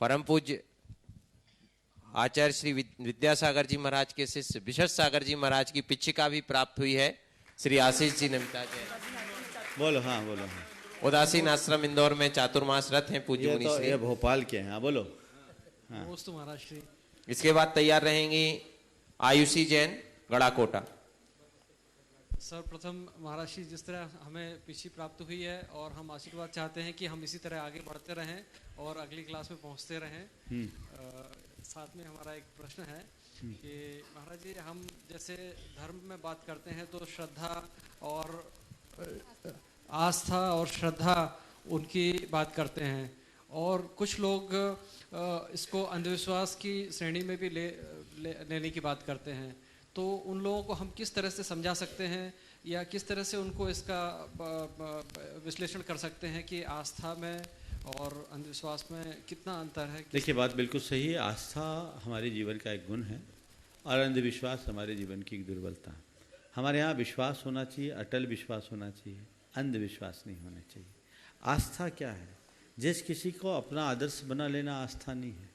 परम पूज्य आचार्य श्री विद्यासागर जी महाराज के शिष्य विशेष सागर जी महाराज की पिछिका भी प्राप्त हुई है। श्री आशीष जी नमिता जैन, बोलो। हाँ बोलो। हाँ। उदासीन आश्रम इंदौर में चातुर्मास रथ हैं पूज्य मुनि श्री। ये भोपाल के हैं। हाँ बोलो। हाँ। महाराष्ट्री। इसके बाद तैयार रहेंगी आयुषी जैन गड़ाकोटा। सर्वप्रथम महाराष्ट्री, जिस तरह हमें पिछी प्राप्त हुई है और हम आशीर्वाद चाहते हैं कि हम इसी तरह आगे बढ़ते रहें और अगली क्लास में पहुंचते रहें। साथ में हमारा एक प्रश्न है कि महाराज जी, हम जैसे धर्म में बात करते हैं तो श्रद्धा और आस्था और श्रद्धा उनकी बात करते हैं, और कुछ लोग इसको अंधविश्वास की श्रेणी में भी लेने की बात करते हैं। तो उन लोगों को हम किस तरह से समझा सकते हैं या किस तरह से उनको इसका विश्लेषण कर सकते हैं कि आस्था में और अंधविश्वास में कितना अंतर है? देखिए, बात बिल्कुल सही है। आस्था हमारे जीवन का एक गुण है और अंधविश्वास हमारे जीवन की एक दुर्बलता है। हमारे यहाँ विश्वास होना चाहिए, अटल विश्वास होना चाहिए, अंधविश्वास नहीं होना चाहिए। आस्था क्या है? जिस किसी को अपना आदर्श बना लेना आस्था नहीं है,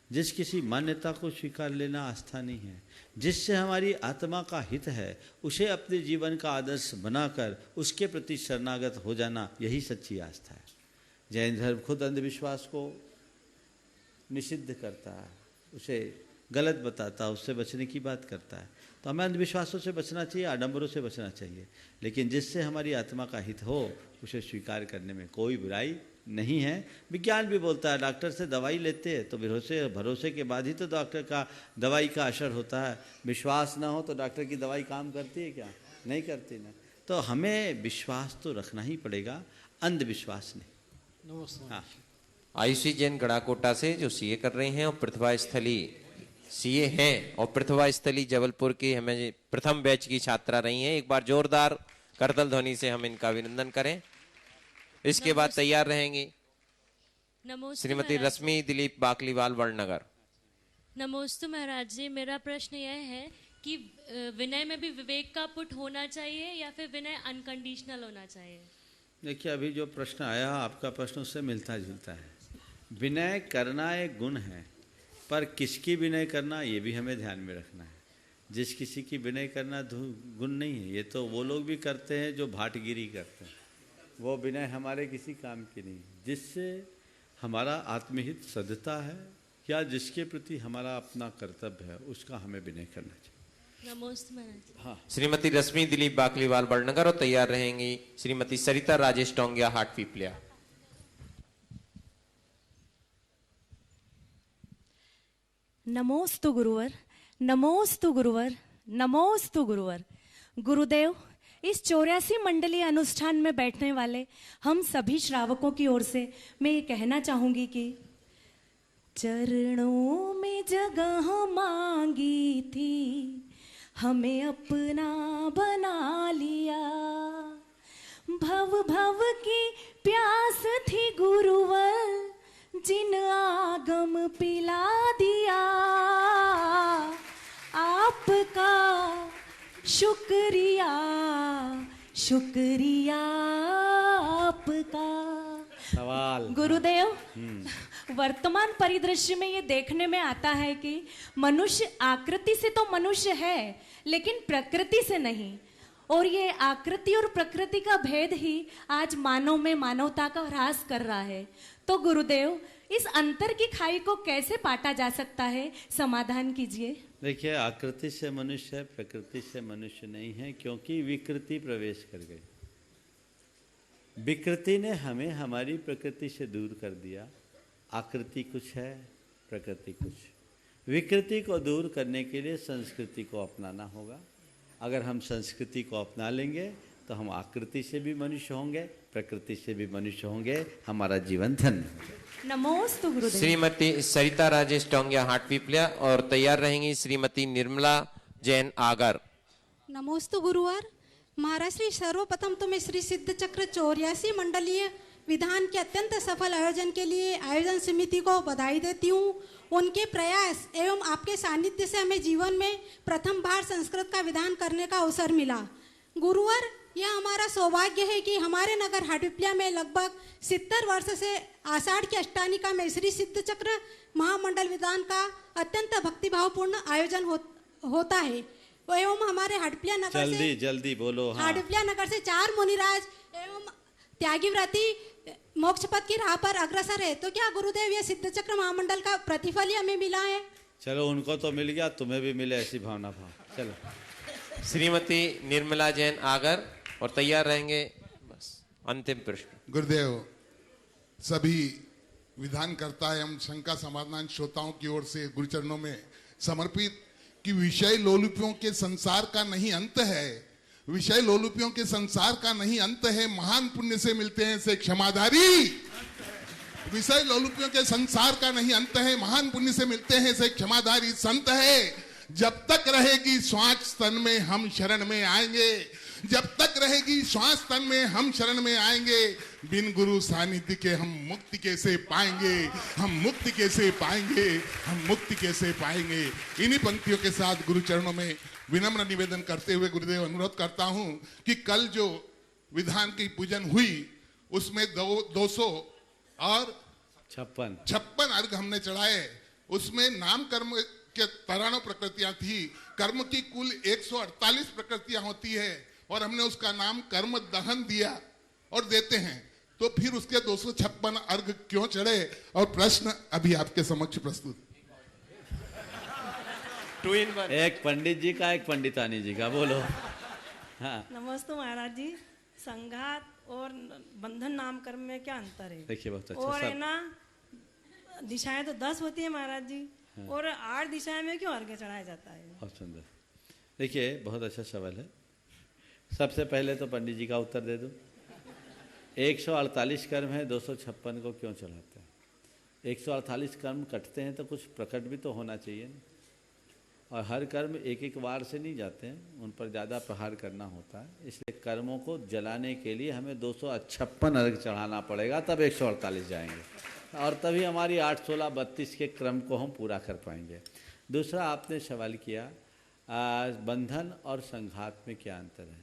जिस किसी मान्यता को स्वीकार लेना आस्था नहीं है, जिससे हमारी आत्मा का हित है उसे अपने जीवन का आदर्श बनाकर उसके प्रति शरणागत हो जाना, यही सच्ची आस्था है। जैन धर्म खुद अंधविश्वास को निषिद्ध करता है, उसे गलत बताता है, उससे बचने की बात करता है। तो हमें अंधविश्वासों से बचना चाहिए, आडंबरों से बचना चाहिए, लेकिन जिससे हमारी आत्मा का हित हो उसे स्वीकार करने में कोई बुराई नहीं है। विज्ञान भी बोलता है, डॉक्टर से दवाई लेते हैं तो भरोसे के बाद ही तो डॉक्टर का दवाई का असर होता है। विश्वास ना हो तो डॉक्टर की दवाई काम करती है क्या? नहीं करती ना। तो हमें विश्वास तो रखना ही पड़ेगा, अंधविश्वास नहीं। हाँ। आयुषी जैन गड़ाकोटा से जो सीए कर रहे हैं और प्रतिभा स्थली सीए हैं और प्रतिभा स्थली जबलपुर की हमें प्रथम बैच की छात्रा रही हैं। एक बार जोरदार करतल ध्वनि से हम इनका अभिनंदन करें। इसके बाद तैयार रहेंगी श्रीमती रश्मि दिलीप बाकलीवाल वड़नगर। नमोस्तु महाराज जी, मेरा प्रश्न यह है कि विनय में भी विवेक का पुट होना चाहिए या फिर विनय अनकंडीशनल होना चाहिए? देखिए, अभी जो प्रश्न आया आपका प्रश्न उससे मिलता जुलता है। विनय करना एक गुण है, पर किसकी विनय करना ये भी हमें ध्यान में रखना है। जिस किसी की विनय करना गुण नहीं है, ये तो वो लोग भी करते हैं जो भाटगिरी करते हैं, वो विनय हमारे किसी काम की नहीं। जिससे हमारा आत्महित सदता है या जिसके प्रति हमारा अपना कर्तव्य है, उसका हमें विनय करना चाहिए। नमोस्तु महाराज। हाँ। श्रीमती रश्मि दिलीप बाकलीवाल बड़नगर और तैयार रहेंगी श्रीमती सरिता राजेश टोंगिया हाट पीपलिया। नमोस्तु गुरुवर, नमोस्तु गुरुवर, नमोस्तु गुरुवर। गुरुदेव, इस 84 मंडलीय अनुष्ठान में बैठने वाले हम सभी श्रावकों की ओर से मैं ये कहना चाहूंगी कि चरणों में जगह मांगी थी, हमें अपना बना लिया। भव भव की प्यास थी गुरुवर, जिन आगम पिला दिया। आपका शुक्रिया, शुक्रिया आपका। सवाल गुरुदेव, वर्तमान परिदृश्य में ये देखने में आता है कि मनुष्य आकृति से तो मनुष्य है, लेकिन प्रकृति से नहीं। और ये आकृति और प्रकृति का भेद ही आज मानव में मानवता का ह्रास कर रहा है। तो गुरुदेव, इस अंतर की खाई को कैसे पाटा जा सकता है, समाधान कीजिए। देखिए, आकृति से मनुष्य है, प्रकृति से मनुष्य नहीं है, क्योंकि विकृति प्रवेश कर गई। विकृति ने हमें हमारी प्रकृति से दूर कर दिया। आकृति कुछ है, प्रकृति कुछ। विकृति को दूर करने के लिए संस्कृति को अपनाना होगा। अगर हम संस्कृति को अपना लेंगे तो हम आकृति से भी मनुष्य होंगे, प्रकृति से भी मनुष्य होंगे, हमारा जीवन धन्य होगा। नमोस्तु गुरुदेव। श्रीमती सरिता राजेश टोंगिया हाट पीपलिया और तैयार रहेंगी श्रीमती निर्मला जैन आगर। नमोस्तु गुरुवर। महाराज श्री, सर्वप्रथम तो मैं श्री सिद्ध चक्र 84 मंडलीय विधान के अत्यंत सफल आयोजन के लिए आयोजन समिति को बधाई देती हूँ। उनके प्रयास एवं आपके सानिध्य से हमें जीवन में प्रथम बार संस्कृत का विधान करने का अवसर मिला। गुरुवर, यह हमारा सौभाग्य है कि हमारे नगर हाटपिपलिया में लगभग 70 वर्ष से आषाढ़ की अष्टानिका में श्री सिद्ध चक्र महामंडल विधान का अत्यंत भक्तिभावपूर्ण आयोजन होता है। एवं हमारे हाटपिपलिया नगर से जल्दी बोलो। हाँ। हाटपिपलिया नगर से 4 मुनिराज एवं त्यागी व्रती मोक्ष पद की राह पर अग्रसर है। तो क्या गुरुदेव, ये सिद्ध चक्र महामंडल का प्रतिफल ही हमें मिला है? चलो, उनको तो मिल गया, तुम्हें भी मिले, ऐसी भावना भाव। चलो। श्रीमती निर्मला जैन आगर और तैयार रहेंगे बस अंतिम प्रश्न। गुरुदेव, सभी विधानकर्ता एवं शंका समाधान श्रोताओं की ओर से गुरुचरणों में समर्पित कि विषय लोलुपियों के संसार का नहीं अंत है, विषय लोलुपियों के संसार का नहीं अंत है, महान पुण्य से मिलते हैं से क्षमाधारी। विषय लोलुपियों के संसार का नहीं अंत है, महान पुण्य से मिलते हैं से क्षमाधारी संत है। जब तक रहेगी श्वास तन में हम शरण में आएंगे, जब तक रहेगी श्वास तन में हम शरण में आएंगे। बिन गुरु सानिध्य के हम मुक्ति कैसे पाएंगे, हम मुक्ति कैसे पाएंगे, हम मुक्ति कैसे पाएंगे। इन्हीं पंक्तियों के साथ गुरु चरणों में विनम्र निवेदन करते हुए गुरुदेव अनुरोध करता हूं कि कल जो विधान की पूजन हुई उसमें 256 अर्घ हमने चढ़ाए। उसमें नाम कर्म के 93 प्रकृतियां थी। कर्म की कुल 148 प्रकृतियां होती है और हमने उसका नाम कर्म दहन दिया और देते हैं। तो फिर उसके 256 अर्घ क्यों चढ़े? और प्रश्न अभी आपके समक्ष प्रस्तुत। एक पंडित जी का, एक पंडितानी जी का, बोलो। हाँ। नमस्ते महाराज जी। संघात और बंधन नाम कर्म में क्या अंतर है? देखिए, बहुत अच्छा। और है ना, दिशाएं तो 10 होती है महाराज जी। हाँ। और 8 दिशाएं में क्यों अर्घ्य चढ़ाया जाता है? बहुत सुंदर। देखिए, बहुत अच्छा सवाल है। सबसे पहले तो पंडित जी का उत्तर दे दूं। 148 कर्म है, 256 को क्यों चढ़ाते हैं? 148 कर्म कटते हैं तो कुछ प्रकट भी तो होना चाहिए ना। और हर कर्म एक एक बार से नहीं जाते हैं, उन पर ज़्यादा प्रहार करना होता है। इसलिए कर्मों को जलाने के लिए हमें 256 अर्घ चढ़ाना पड़ेगा, तब 148 जाएंगे और तभी हमारी 8, 16, 32 के क्रम को हम पूरा कर पाएंगे। दूसरा, आपने सवाल किया बंधन और संघात में क्या अंतर है?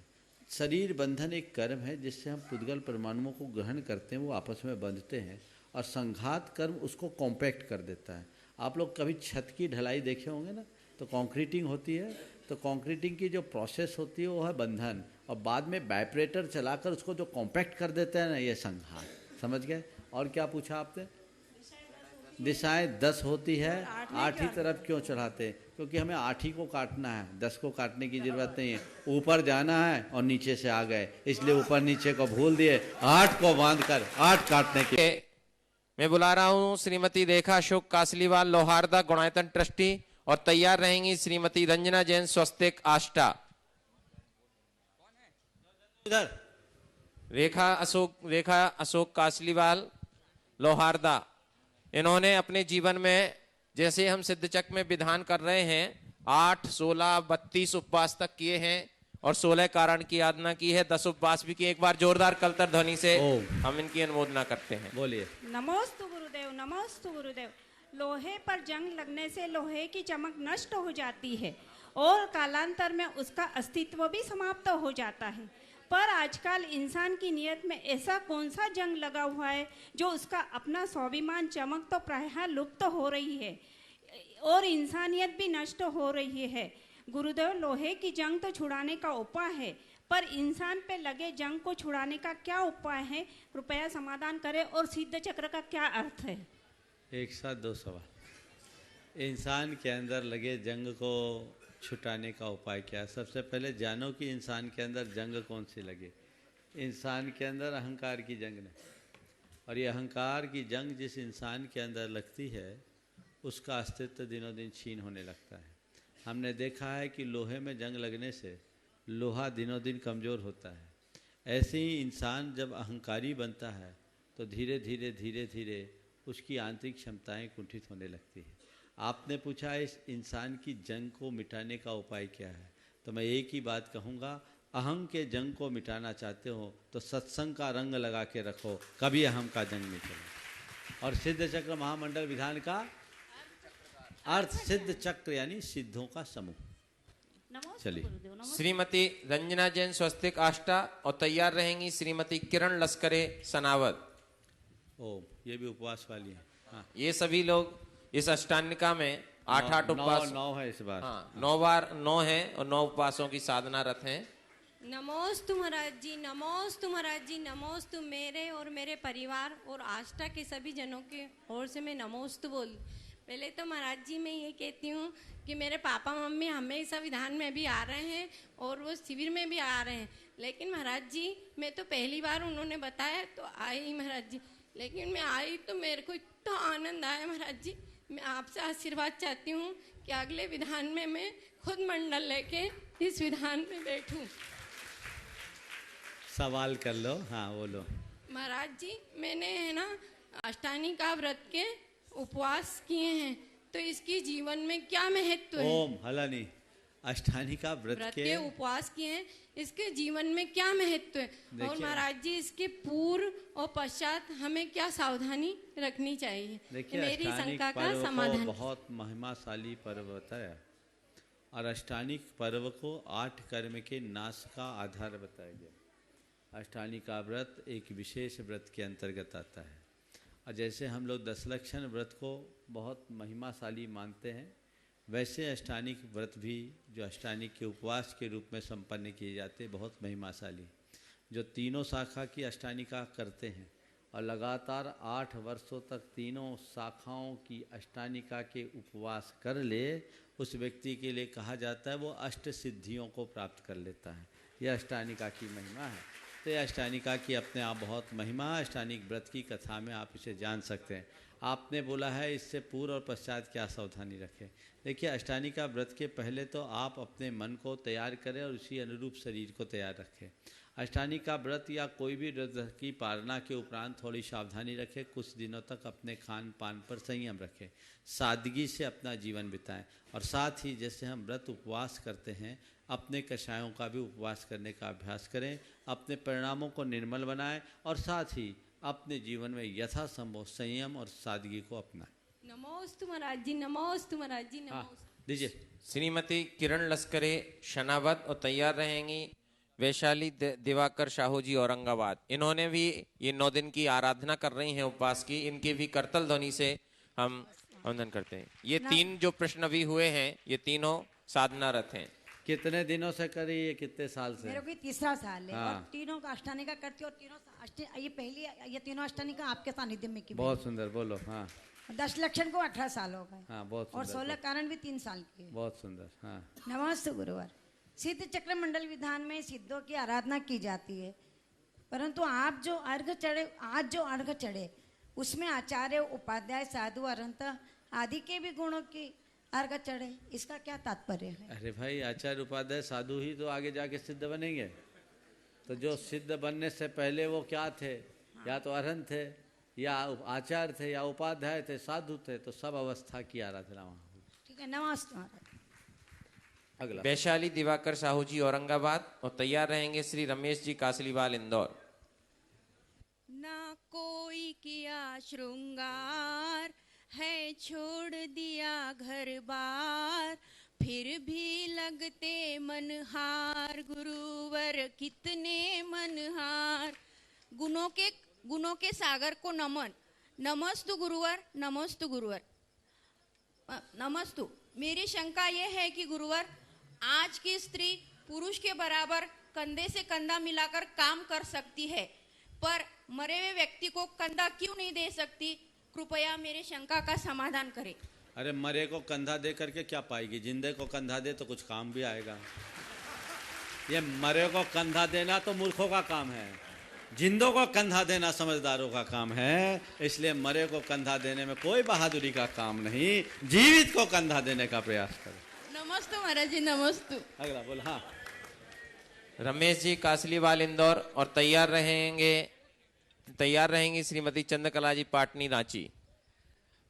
शरीर बंधन एक कर्म है जिससे हम पुद्गल परमाणुओं को ग्रहण करते हैं, वो आपस में बंधते हैं, और संघात कर्म उसको कॉम्पैक्ट कर देता है। आप लोग कभी छत की ढलाई देखे होंगे ना, तो कंक्रीटिंग होती है, तो कंक्रीटिंग की जो प्रोसेस होती है वो है बंधन, और बाद में वाइब्रेटर चलाकर उसको जो कॉम्पैक्ट कर देते हैं ना, ये संघात। समझ गए? और क्या पूछा आपने? दिशाएं 10 होती है, 8 ही तरफ क्यों चढ़ाते हैं? क्योंकि हमें 8 ही को काटना है, 10 को काटने की जरूरत नहीं है। ऊपर जाना है और नीचे से आ गए, इसलिए ऊपर नीचे को भूल दिए, 8 को बांधकर 8 काटने के। मैं बुला रहा हूं श्रीमती रेखा अशोक कासलीवाल, लोहारदा गुणायतन ट्रस्टी, और तैयार रहेंगी श्रीमती रंजना जैन, स्वस्तिक आष्टा। रेखा अशोक कासलीवाल, लोहारदा। इन्होंने अपने जीवन में, जैसे हम सिद्ध चक्र में विधान कर रहे हैं, 8, 16, 32 उपवास तक किए हैं और 16 कारण की आराधना की है, 10 उपवास भी किए। एक बार जोरदार कलतर ध्वनि से हम इनकी अनुमोदना करते हैं। बोलिए। नमोस्तु गुरुदेव, नमोस्तु गुरुदेव। लोहे पर जंग लगने से लोहे की चमक नष्ट हो जाती है और कालांतर में उसका अस्तित्व भी समाप्त हो जाता है। पर आजकल इंसान की नियत में ऐसा कौन सा जंग लगा हुआ है जो उसका अपना स्वाभिमान चमक तो प्रायः लुप्त हो रही है और इंसानियत भी नष्ट हो रही है। गुरुदेव, लोहे की जंग तो छुड़ाने का उपाय है, पर इंसान पे लगे जंग को छुड़ाने का क्या उपाय है? कृपया समाधान करें। और सिद्ध चक्र का क्या अर्थ है? एक साथ 2 सवाल। इंसान के अंदर लगे जंग को छुटाने का उपाय क्या है? सबसे पहले जानो कि इंसान के अंदर जंग कौन सी लगे। इंसान के अंदर अहंकार की जंग नहीं, और ये अहंकार की जंग जिस इंसान के अंदर लगती है उसका अस्तित्व दिनों दिन छीन होने लगता है। हमने देखा है कि लोहे में जंग लगने से लोहा दिनों दिन कमज़ोर होता है। ऐसे ही इंसान जब अहंकारी बनता है तो धीरे धीरे उसकी आंतरिक क्षमताएं कुंठित होने लगती हैं। आपने पूछा इस इंसान की जंग को मिटाने का उपाय क्या है, तो मैं एक ही बात कहूँगा, अहं के जंग को मिटाना चाहते हो तो सत्संग का रंग लगा के रखो, कभी अहम का जंग नहीं चलेगा। और सिद्ध चक्र महामंडल विधान का अर्थ सिद्ध चक्र यानी सिद्धों का समूह। चलिए। श्रीमती रंजना जैन, स्वस्तिक आष्टा, और तैयार रहेंगी श्रीमती किरण लश्करे, सनावद। ओम, ये भी उपवास वाली है। हाँ। ये सभी लोग इस अष्टांगिका में 8 उपवास, 9 है इस बार। हाँ, 9 बार 9 है और 9 उपवासों की साधना रत हैं। नमोस्तु महाराज जी, नमोस्तु महाराज जी, नमोस्तु। मेरे और मेरे परिवार और आष्टा के सभी जनों की ओर से मैं नमोस्तु बोल। पहले तो महाराज जी मैं ये कहती हूँ कि मेरे पापा मम्मी हमेशा विधान में भी आ रहे हैं और वो शिविर में भी आ रहे हैं, लेकिन महाराज जी मैं तो पहली बार उन्होंने बताया तो आई महाराज जी, लेकिन मैं आई तो मेरे को इतना आनंद आया महाराज जी। मैं आपसे आशीर्वाद चाहती हूँ कि अगले विधान में मैं खुद मंडल लेके इस विधान में बैठूं। सवाल कर लो। हाँ बोलो। महाराज जी, मैंने है ना अष्टानी का व्रत के उपवास किए हैं, तो इसकी जीवन में क्या महत्व है? ओम हलानी अष्टानी का व्रत के उपवास किए हैं, इसके जीवन में क्या महत्व है? और महाराज जी इसके पूर्व और पश्चात हमें क्या सावधानी रखनी चाहिए? मेरी शंका का समाधान। बहुत महिमाशाली पर्व बताया, और अष्टानिक पर्व को 8 कर्म के नाश का आधार बताया गया। अष्टानी का व्रत एक विशेष व्रत के अंतर्गत आता है, और जैसे हम लोग 10 लक्षण व्रत को बहुत महिमाशाली मानते हैं, वैसे अष्टानिक व्रत भी जो अष्टानिक के उपवास के रूप में संपन्न किए जाते हैं बहुत महिमाशाली। जो तीनों शाखा की अष्टानिका करते हैं और लगातार 8 वर्षों तक तीनों शाखाओं की अष्टानिका के उपवास कर ले, उस व्यक्ति के लिए कहा जाता है वो अष्ट सिद्धियों को प्राप्त कर लेता है। यह अष्टानिका की महिमा है। तो यह अष्टानिका की अपने आप बहुत महिमा है। अष्टानिक व्रत की कथा में आप इसे जान सकते हैं। आपने बोला है इससे पूर्व और पश्चात क्या सावधानी रखें। देखिए, अष्टानिका व्रत के पहले तो आप अपने मन को तैयार करें और उसी अनुरूप शरीर को तैयार रखें। अष्टानिका व्रत या कोई भी व्रत की पालना के उपरांत थोड़ी सावधानी रखें। कुछ दिनों तक अपने खान पान पर संयम रखें, सादगी से अपना जीवन बिताएं, और साथ ही जैसे हम व्रत उपवास करते हैं अपने कषायों का भी उपवास करने का अभ्यास करें। अपने परिणामों को निर्मल बनाएं और साथ ही अपने जीवन में यथासंभव संयम और सादगी को अपनाएं। नमोस्तु महाराज जी, नमोस्तु महाराज जी, नमोस्तु। दीजिए। श्रीमती किरण लश्करे शनावत और तैयार रहेंगी वैशाली दिवाकर साहू जी औरंगाबाद। इन्होंने भी ये 9 दिन की आराधना कर रही हैं उपवास की, इनके भी करतल ध्वनि से हम वंदन करते हैं। ये 3 जो प्रश्न अभी हुए हैं ये तीनों साधनारत हैं। कितने दिनों से करी है, कितने साल से? मेरे को ये तीसरा साल है हाँ। और तीनों का अष्टानिका करती हूँ और ये तीनों अष्टानिका आपके सानिध्य में की। बहुत सुंदर, बोलो। हाँ। 10 लक्षण को 18 साल हो गए। हाँ, बहुत और सुंदर। 16 कारण भी 3 साल के। बहुत सुंदर। हाँ। नमस्ते गुरुवार। सिद्ध चक्र मंडल विधान में सिद्धों की आराधना की जाती है, परंतु आज जो अर्घ चढ़े उसमें आचार्य, उपाध्याय, साधु, अरंत आदि के भी गुणों की अर्घ चढ़े, इसका क्या तात्पर्य है? अरे भाई, आचार्य, उपाध्याय, साधु ही तो आगे जाके सिद्ध बनेंगे। तो जो सिद्ध बनने से पहले वो क्या थे? या तो अरहंत थे, या आचार्य थे, या उपाध्याय थे, साधु थे, तो सब अवस्था की आराधना वहाँ हुई। ठीक है, नमस्ते महाराज। अगला। वैशाली दिवाकर साहू जी औरंगाबाद और तैयार रहेंगे श्री रमेश जी कासलीवाल इंदौर। ना कोई किया श्रृंगार है, छोड़ दिया घर बार, फिर भी लगते मनहार, गुरुवर कितने मनहार। गुणों के सागर को नमन। नमस्तु गुरुवर, नमस्तु गुरुवर, नमस्तु। मेरी शंका यह है कि गुरुवर, आज की स्त्री पुरुष के बराबर कंधे से कंधा मिलाकर काम कर सकती है, पर मरे हुए व्यक्ति को कंधा क्यों नहीं दे सकती? कृपया मेरे शंका का समाधान करें। अरे, मरे को कंधा दे करके क्या पाएगी? जिंदे को कंधा दे तो कुछ काम भी आएगा। ये मरे को कंधा देना तो मूर्खों का काम है, जिंदों को कंधा देना समझदारों का काम है। इसलिए मरे को कंधा देने में कोई बहादुरी का काम नहीं, जीवित को कंधा देने का प्रयास करो। नमस्ते महाराज जी, नमस्तु। अगला बोल। हाँ। रमेश जी कासलीवाल इंदौर और तैयार रहेंगी श्रीमती चंद्रकला जी पाटनी रांची।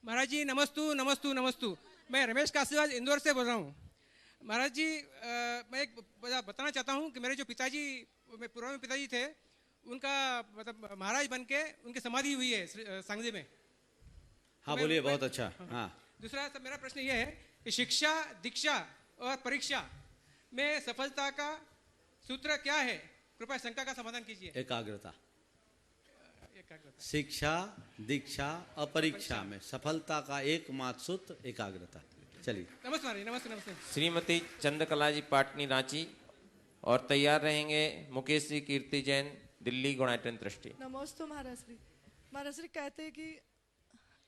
महाराज जी नमस्तु, नमस्तु, नमस्तु। मैं रमेश कासलीवाल इंदौर से बोल रहा हूँ। महाराज जी, मैं एक बताना चाहता हूँ कि मेरे जो पिताजी, पूर्व में पिताजी थे, उनका मतलब महाराज बन के उनकी समाधि हुई है सांगली में। हाँ, बोलिए। बहुत अच्छा। हाँ। दूसरा मेरा प्रश्न ये है कि शिक्षा, दीक्षा और परीक्षा में सफलता का सूत्र क्या है? कृपया शंका का समाधान कीजिए। एकाग्रता। शिक्षा, दीक्षा और परीक्षा में सफलता का एकमात्र सूत्र एकाग्रता। चलिए। नमस्ते, नमस्ते, नमस्ते। श्रीमती चंद्रकला जी पाटनी रांची और तैयार रहेंगे मुकेश जी कीर्ति जैन दिल्ली गुणायतन दृष्टि। नमस्ते महाराज श्री। महाराज श्री कहते हैं कि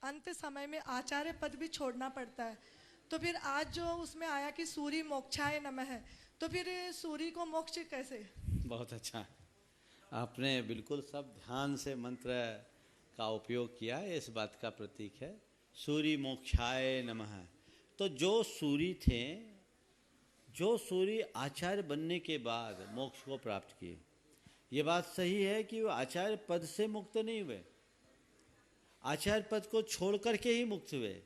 अंत समय में आचार्य पद भी छोड़ना पड़ता है, तो फिर आज जो उसमें आया कि सूर्य मोक्षाय नमः है, तो फिर सूर्य को मोक्ष कैसे? बहुत अच्छा, आपने बिल्कुल सब ध्यान से मंत्र का उपयोग किया है, इस बात का प्रतीक है। सूर्य मोक्षाय नमः। तो जो सूर्य थे, जो सूर्य आचार्य बनने के बाद मोक्ष को प्राप्त किए, ये बात सही है कि वो आचार्य पद से मुक्त नहीं हुए, आचार्य पद को छोड़ करके ही मुक्त हुए।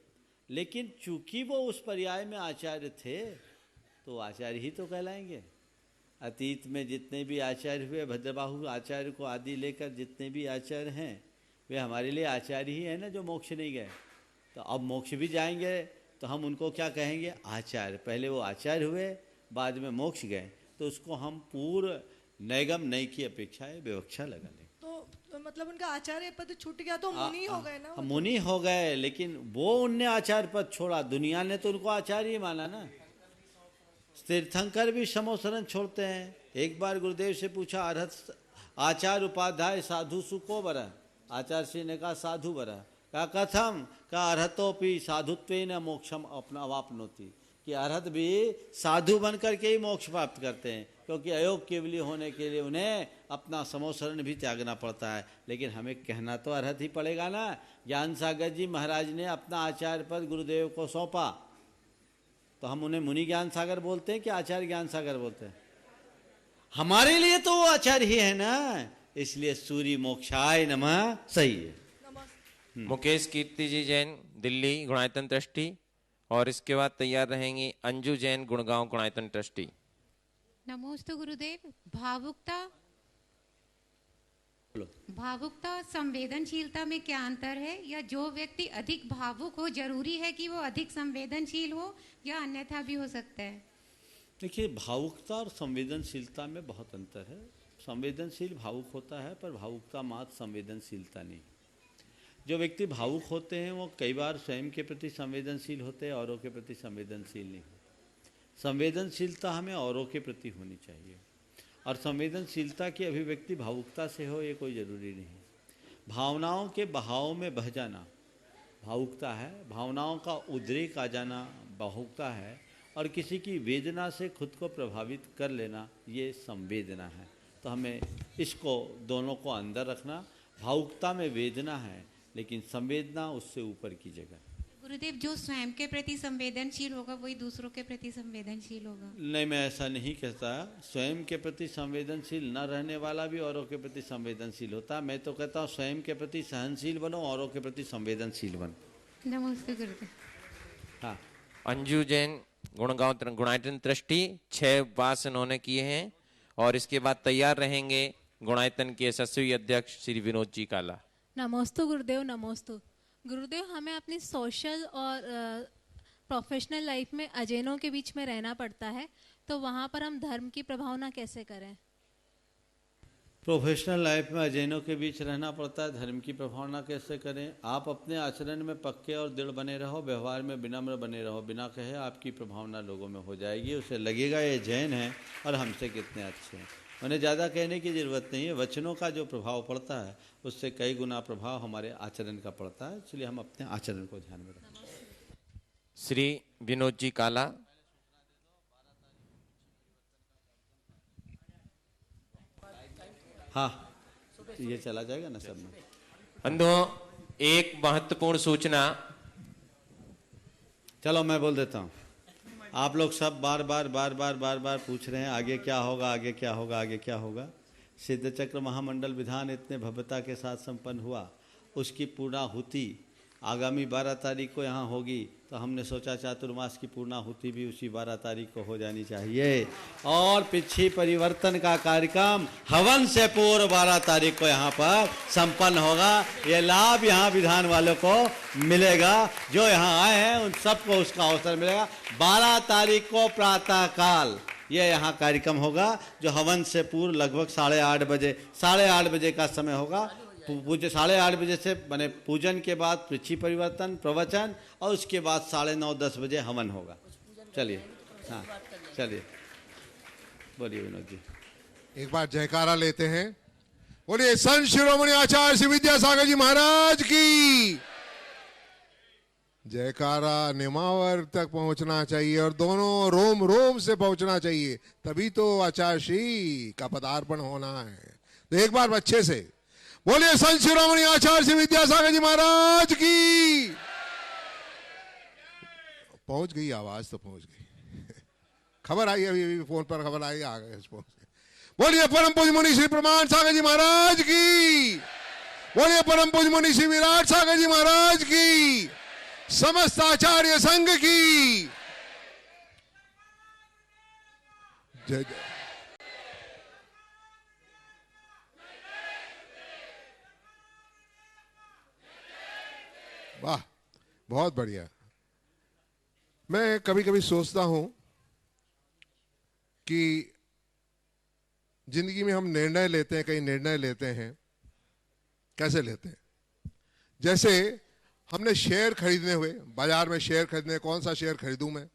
लेकिन चूंकि वो उस पर्याय में आचार्य थे, तो आचार्य ही तो कहलाएंगे। अतीत में जितने भी आचार्य हुए, भद्रबाहु आचार्य को आदि लेकर जितने भी आचार्य हैं, वे हमारे लिए आचार्य ही है ना, जो मोक्ष नहीं गए। तो अब मोक्ष भी जाएंगे तो हम उनको क्या कहेंगे? आचार्य। पहले वो आचार्य हुए, बाद में मोक्ष गए, तो उसको हम पूर्व नैगम नई की अपेक्षा विवक्षा लगा लें। तो मतलब उनका आचार्य पद छूट गया तो मुनि हो गए ना? मुनि हो गए, लेकिन वो उनने आचार्य पद छोड़ा, दुनिया ने तो उनको आचार्य ही माना ना। तीर्थंकर भी समोसरण छोड़ते हैं। एक बार गुरुदेव से पूछा, अरहत आचार्य उपाध्याय साधु सुको बरा? आचार्य श्री ने कहा साधु बरा। कहा कथम? कहा अरहतोपि साधुत्वेन मोक्षम अपना अवाप्नोति, कि अरहत भी साधु बन करके ही मोक्ष प्राप्त करते हैं, क्योंकि अयोग केवली होने के लिए उन्हें अपना समोसरण भी त्यागना पड़ता है। लेकिन हमें कहना तो अरहत ही पड़ेगा ना। ज्ञान सागर जी महाराज ने अपना आचार्य पद गुरुदेव को सौंपा, तो हम उन्हें मुनि ज्ञान सागर बोलते हैं कि आचार्य ज्ञान सागर बोलते हैं? हमारे लिए तो वो आचार्य ही है ना। इसलिए सूर्य मोक्षाय नमः सही है। मुकेश कीर्ति जी जैन दिल्ली गुणायतन ट्रस्टी और इसके बाद तैयार रहेंगी अंजू जैन गुड़गांव गुणायतन ट्रस्टी। नमोस्तु गुरुदेव। भावुकता भावुकता और संवेदनशीलता में क्या अंतर है, या जो व्यक्ति अधिक भावुक हो जरूरी है कि वो अधिक संवेदनशील हो, या अन्यथा भी हो सकता है? देखिए, भावुकता और संवेदनशीलता में बहुत अंतर है। संवेदनशील भावुक होता है, पर भावुकता मात्र संवेदनशीलता नहीं। जो व्यक्ति भावुक होते हैं वो कई बार स्वयं के प्रति संवेदनशील होते हैं, औरों के प्रति संवेदनशील नहीं होते। संवेदनशीलता हमें औरों के प्रति होनी चाहिए, और संवेदनशीलता की अभिव्यक्ति भावुकता से हो ये कोई ज़रूरी नहीं। भावनाओं के बहाव में बह जाना भावुकता है, भावनाओं का उद्रेक आ जाना भावुकता है, और किसी की वेदना से खुद को प्रभावित कर लेना ये संवेदना है। तो हमें इसको दोनों को अंदर रखना। भावुकता में वेदना है, लेकिन संवेदना उससे ऊपर की जगह। गुरुदेव, जो स्वयं के प्रति संवेदनशील होगा वही दूसरों के प्रति संवेदनशील होगा? नहीं, मैं ऐसा नहीं कहता। स्वयं के प्रति संवेदनशील न रहने वाला भी औरों के प्रति संवेदनशील होता। मैं तो कहता हूँ स्वयं के प्रति सहनशील बनो, औरों के प्रति संवेदनशील बनो। नमस्ते गुरुदेव। हाँ, अंजू जैन, गुणगांव गुणायतन दृष्टि 6 उपवास इन्होंने किए हैं, और इसके बाद तैयार रहेंगे गुणायतन के यशस्वी अध्यक्ष श्री विनोद जी काला। नमोस्तु गुरुदेव, नमोस्तु गुरुदेव। हमें अपनी सोशल और प्रोफेशनल लाइफ में अजैनों के बीच में रहना पड़ता है, तो वहाँ पर हम धर्म की प्रभावना कैसे करें? प्रोफेशनल लाइफ में अजैनों के बीच रहना पड़ता है, धर्म की प्रभावना कैसे करें? आप अपने आचरण में पक्के और दृढ़ बने रहो, व्यवहार में विनम्र बने रहो। बिना कहे आपकी प्रभावना लोगों में हो जाएगी। उसे लगेगा ये जैन हैं और हमसे कितने अच्छे हैं। उन्हें ज़्यादा कहने की ज़रूरत नहीं है। वचनों का जो प्रभाव पड़ता है उससे कई गुना प्रभाव हमारे आचरण का पड़ता है, इसलिए हम अपने आचरण को ध्यान में रखें। श्री विनोद जी काला। हाँ, ये चला जाएगा ना सब में। बंधुओं, एक महत्वपूर्ण सूचना। चलो मैं बोल देता हूँ। आप लोग सब बार बार पूछ रहे हैं आगे क्या होगा, आगे क्या होगा, आगे क्या होगा। सिद्ध चक्र महामंडल विधान इतने भव्यता के साथ संपन्न हुआ, उसकी पूर्णाहुति आगामी 12 तारीख को यहाँ होगी। तो हमने सोचा चातुर्मास की पूर्णाहुति भी उसी 12 तारीख को हो जानी चाहिए, और पिछी परिवर्तन का कार्यक्रम हवन से पूर्व 12 तारीख को यहाँ पर संपन्न होगा। ये लाभ यहाँ विधान वालों को मिलेगा। जो यहाँ आए हैं उन सबको उसका अवसर मिलेगा। 12 तारीख को प्रातः काल ये यहाँ कार्यक्रम होगा, जो हवन से पूर्व लगभग 8:30 बजे का समय होगा। पूजे 8:30 बजे से बने पूजन के बाद पृथ्वी परिवर्तन प्रवचन, और उसके बाद 9:30-10 बजे हवन होगा। चलिए, हाँ चलिए, बोलिए विनोद जी। एक बार जयकारा लेते हैं। बोलिए संत शिरोमणि आचार्य श्री विद्यासागर जी महाराज की जयकारा। निमावर तक पहुंचना चाहिए और दोनों रोम रोम से पहुंचना चाहिए, तभी तो आचार्य श्री का पदार्पण होना है। तो एक बार अच्छे से बोलिए संत शिरोमणि आचार्य श्री विद्यासागर जी महाराज की। पहुंच गई आवाज, तो पहुंच गई। खबर आई, अभी फोन पर खबर आई, आ गए पहुंच गए। बोलिए परम पूज्य मुनि श्री प्रमाण सागर जी महाराज की। बोलिए परम पूज्य मुनि श्री विराट सागर जी महाराज की। समस्त आचार्य संघ की जय जय। वाह, बहुत बढ़िया। मैं कभी कभी सोचता हूं कि जिंदगी में हम निर्णय लेते हैं, कई निर्णय लेते हैं, कैसे लेते हैं? जैसे हमने शेयर खरीदने हुए, बाजार में शेयर खरीदने, कौन सा शेयर खरीदूं मैं?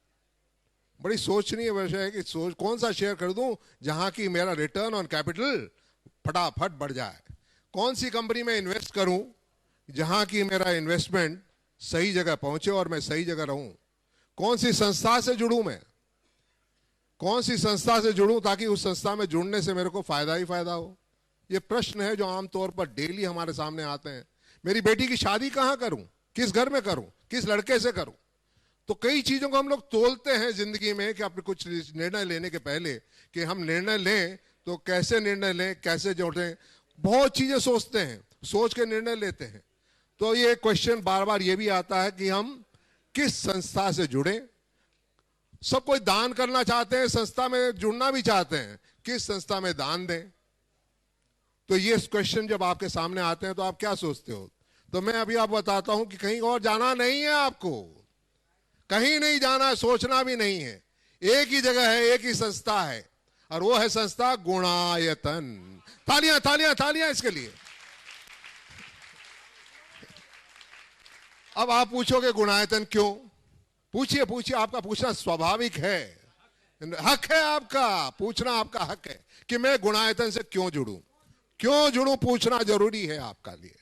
बड़ी सोचनीय विषय है कि कौन सा शेयर खरीदूं जहां की मेरा रिटर्न ऑन कैपिटल फटाफट बढ़ जाए। कौन सी कंपनी में इन्वेस्ट करूं जहां की मेरा इन्वेस्टमेंट सही जगह पहुंचे और मैं सही जगह रहूं। कौन सी संस्था से जुड़ूं मैं, कौन सी संस्था से जुड़ूं ताकि उस संस्था में जुड़ने से मेरे को फायदा ही फायदा हो। ये प्रश्न है जो आमतौर पर डेली हमारे सामने आते हैं। मेरी बेटी की शादी कहां करूं, किस घर में करूं, किस लड़के से करूं। तो कई चीजों को हम लोग तोलते हैं जिंदगी में कि अपने कुछ निर्णय लेने के पहले कि हम निर्णय लें तो कैसे निर्णय लें, कैसे जोड़ें। बहुत चीजें सोचते हैं, सोच के निर्णय लेते हैं। तो ये क्वेश्चन बार बार ये भी आता है कि हम किस संस्था से जुड़े। सब कोई दान करना चाहते हैं, संस्था में जुड़ना भी चाहते हैं, किस संस्था में दान दें। तो ये क्वेश्चन जब आपके सामने आते हैं तो आप क्या सोचते हो? तो मैं अभी आपको बताता हूं कि कहीं और जाना नहीं है, आपको कहीं नहीं जाना है, सोचना भी नहीं है। एक ही जगह है, एक ही संस्था है, और वो है संस्था गुणायतन। तालियां तालियां तालियां इसके लिए। अब आप पूछोगे गुणायतन क्यों? पूछिए पूछिए, आपका पूछना स्वाभाविक है, हक है आपका, पूछना आपका हक है कि मैं गुणायतन से क्यों जुड़ूं, क्यों जुड़ूं, पूछना जरूरी है आपका लिए।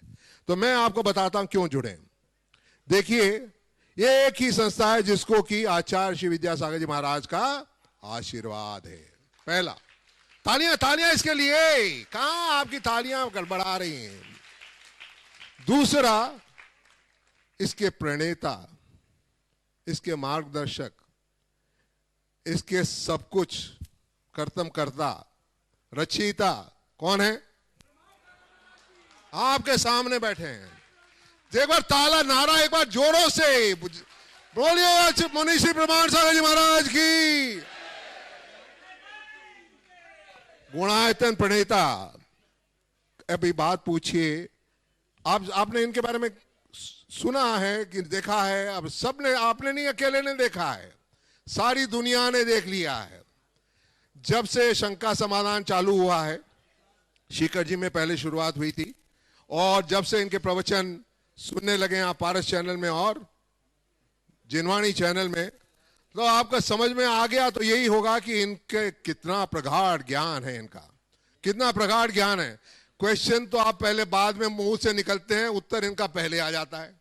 तो मैं आपको बताता हूं क्यों जुड़े। देखिए, ये एक ही संस्था है जिसको कि आचार्य श्री विद्यासागर जी महाराज का आशीर्वाद है। पहला, तालियां तालियां इसके लिए, कहां आपकी तालियां गड़बड़ा रही हैं। दूसरा, इसके प्रणेता, इसके मार्गदर्शक, इसके सब कुछ कर्तम करता, रचयिता कौन है? आपके सामने बैठे हैं। एक बार ताला नारा एक बार जोरों से बोलिए, मुनि श्री प्रमाण सागर जी महाराज की। गुणायतन प्रणेता, अभी बात पूछिए, आपने इनके बारे में सुना है कि देखा है? अब सबने, आपने नहीं, अकेले ने देखा है, सारी दुनिया ने देख लिया है। जब से शंका समाधान चालू हुआ है, शिखर जी में पहले शुरुआत हुई थी, और जब से इनके प्रवचन सुनने लगे आप पारस चैनल में और जिनवाणी चैनल में, तो आपका समझ में आ गया तो यही होगा कि इनके कितना प्रगाढ़ ज्ञान है, इनका कितना प्रगाढ़ ज्ञान है। क्वेश्चन तो आप पहले बाद में मुंह से निकलते हैं, उत्तर इनका पहले आ जाता है।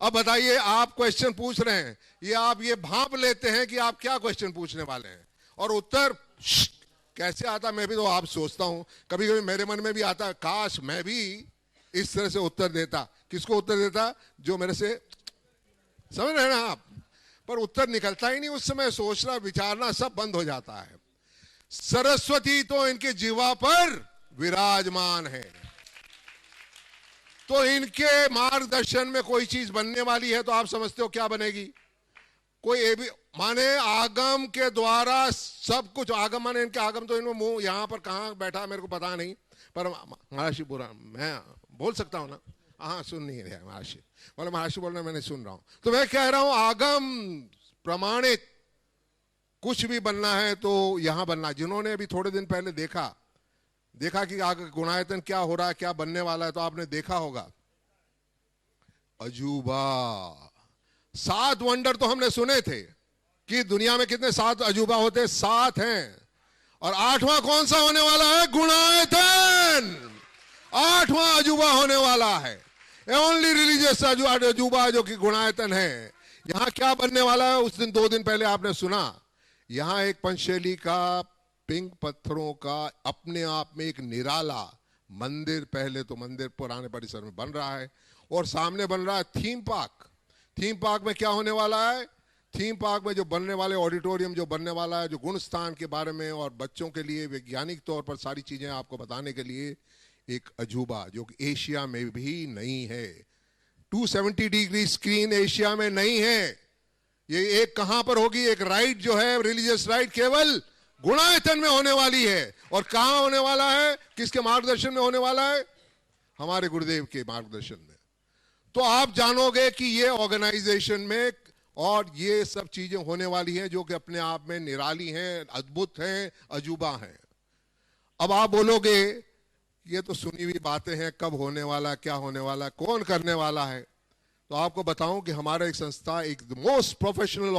अब बताइए, आप क्वेश्चन पूछ रहे हैं, ये आप ये भांप लेते हैं कि आप क्या क्वेश्चन पूछने वाले हैं, और उत्तर कैसे आता, मैं भी तो आप सोचता हूं, कभी कभी मेरे मन में भी आता है, काश मैं भी इस तरह से उत्तर देता। किसको उत्तर देता? जो मेरे से, समझ रहे हैं ना आप? पर उत्तर निकलता ही नहीं, उस समय सोचना विचारना सब बंद हो जाता है। सरस्वती तो इनके जीवा पर विराजमान है, तो इनके मार्गदर्शन में कोई चीज बनने वाली है तो आप समझते हो क्या बनेगी? कोई माने आगम के द्वारा सब कुछ, आगम माने इनके आगम, तो इनमें मुंह यहां पर कहां बैठा मेरे को पता नहीं, पर महाराष्ट्री पुराण मैं बोल सकता हूं ना? हाँ, सुन नहीं रहा महाराष्ट्री, बोले महाराष्ट्री बोल रहे, मैंने सुन रहा हूं। तो मैं कह रहा हूं, आगम प्रमाणित कुछ भी बनना है तो यहां बनना। जिन्होंने अभी थोड़े दिन पहले देखा कि आगे गुणायतन क्या हो रहा है, क्या बनने वाला है, तो आपने देखा होगा अजूबा, 7 वंडर तो हमने सुने थे कि दुनिया में कितने 7 अजूबा होते हैं, 7 हैं, और 8वां कौन सा होने वाला है? गुणायतन 8वां अजूबा होने वाला है। ओनली रिलीजियस अजूबा जो कि गुणायतन है। यहां क्या बनने वाला है? उस दिन 2 दिन पहले आपने सुना, यहां एक पंचशैली का पिंक पत्थरों का अपने आप में एक निराला मंदिर, पहले तो मंदिर पुराने परिसर में बन रहा है, और सामने बन रहा है थीम पार्क। थीम पार्क में क्या होने वाला है? थीम पार्क में जो बनने वाले ऑडिटोरियम जो बनने वाला है, जो गुण स्थान के बारे में और बच्चों के लिए वैज्ञानिक तौर पर सारी चीजें आपको बताने के लिए एक अजूबा, जो कि एशिया में भी नहीं है। 270 डिग्री स्क्रीन एशिया में नहीं है। ये एक कहां पर होगी? एक राइड जो है, रिलीजियस राइड, केवल गुणायतन में होने वाली है। और कहां होने वाला है? किसके मार्गदर्शन में होने वाला है? हमारे गुरुदेव के मार्गदर्शन में। तो आप जानोगे कि ये ऑर्गेनाइजेशन में और ये सब चीजें होने वाली हैं जो कि अपने आप में निराली हैं, अद्भुत हैं, अजूबा हैं। अब आप बोलोगे ये तो सुनी हुई बातें हैं, कब होने वाला, क्या होने वाला, कौन करने वाला है? तो आपको बताऊं कि हमारा एक संस्था, एक मोस्ट प्रोफेशनल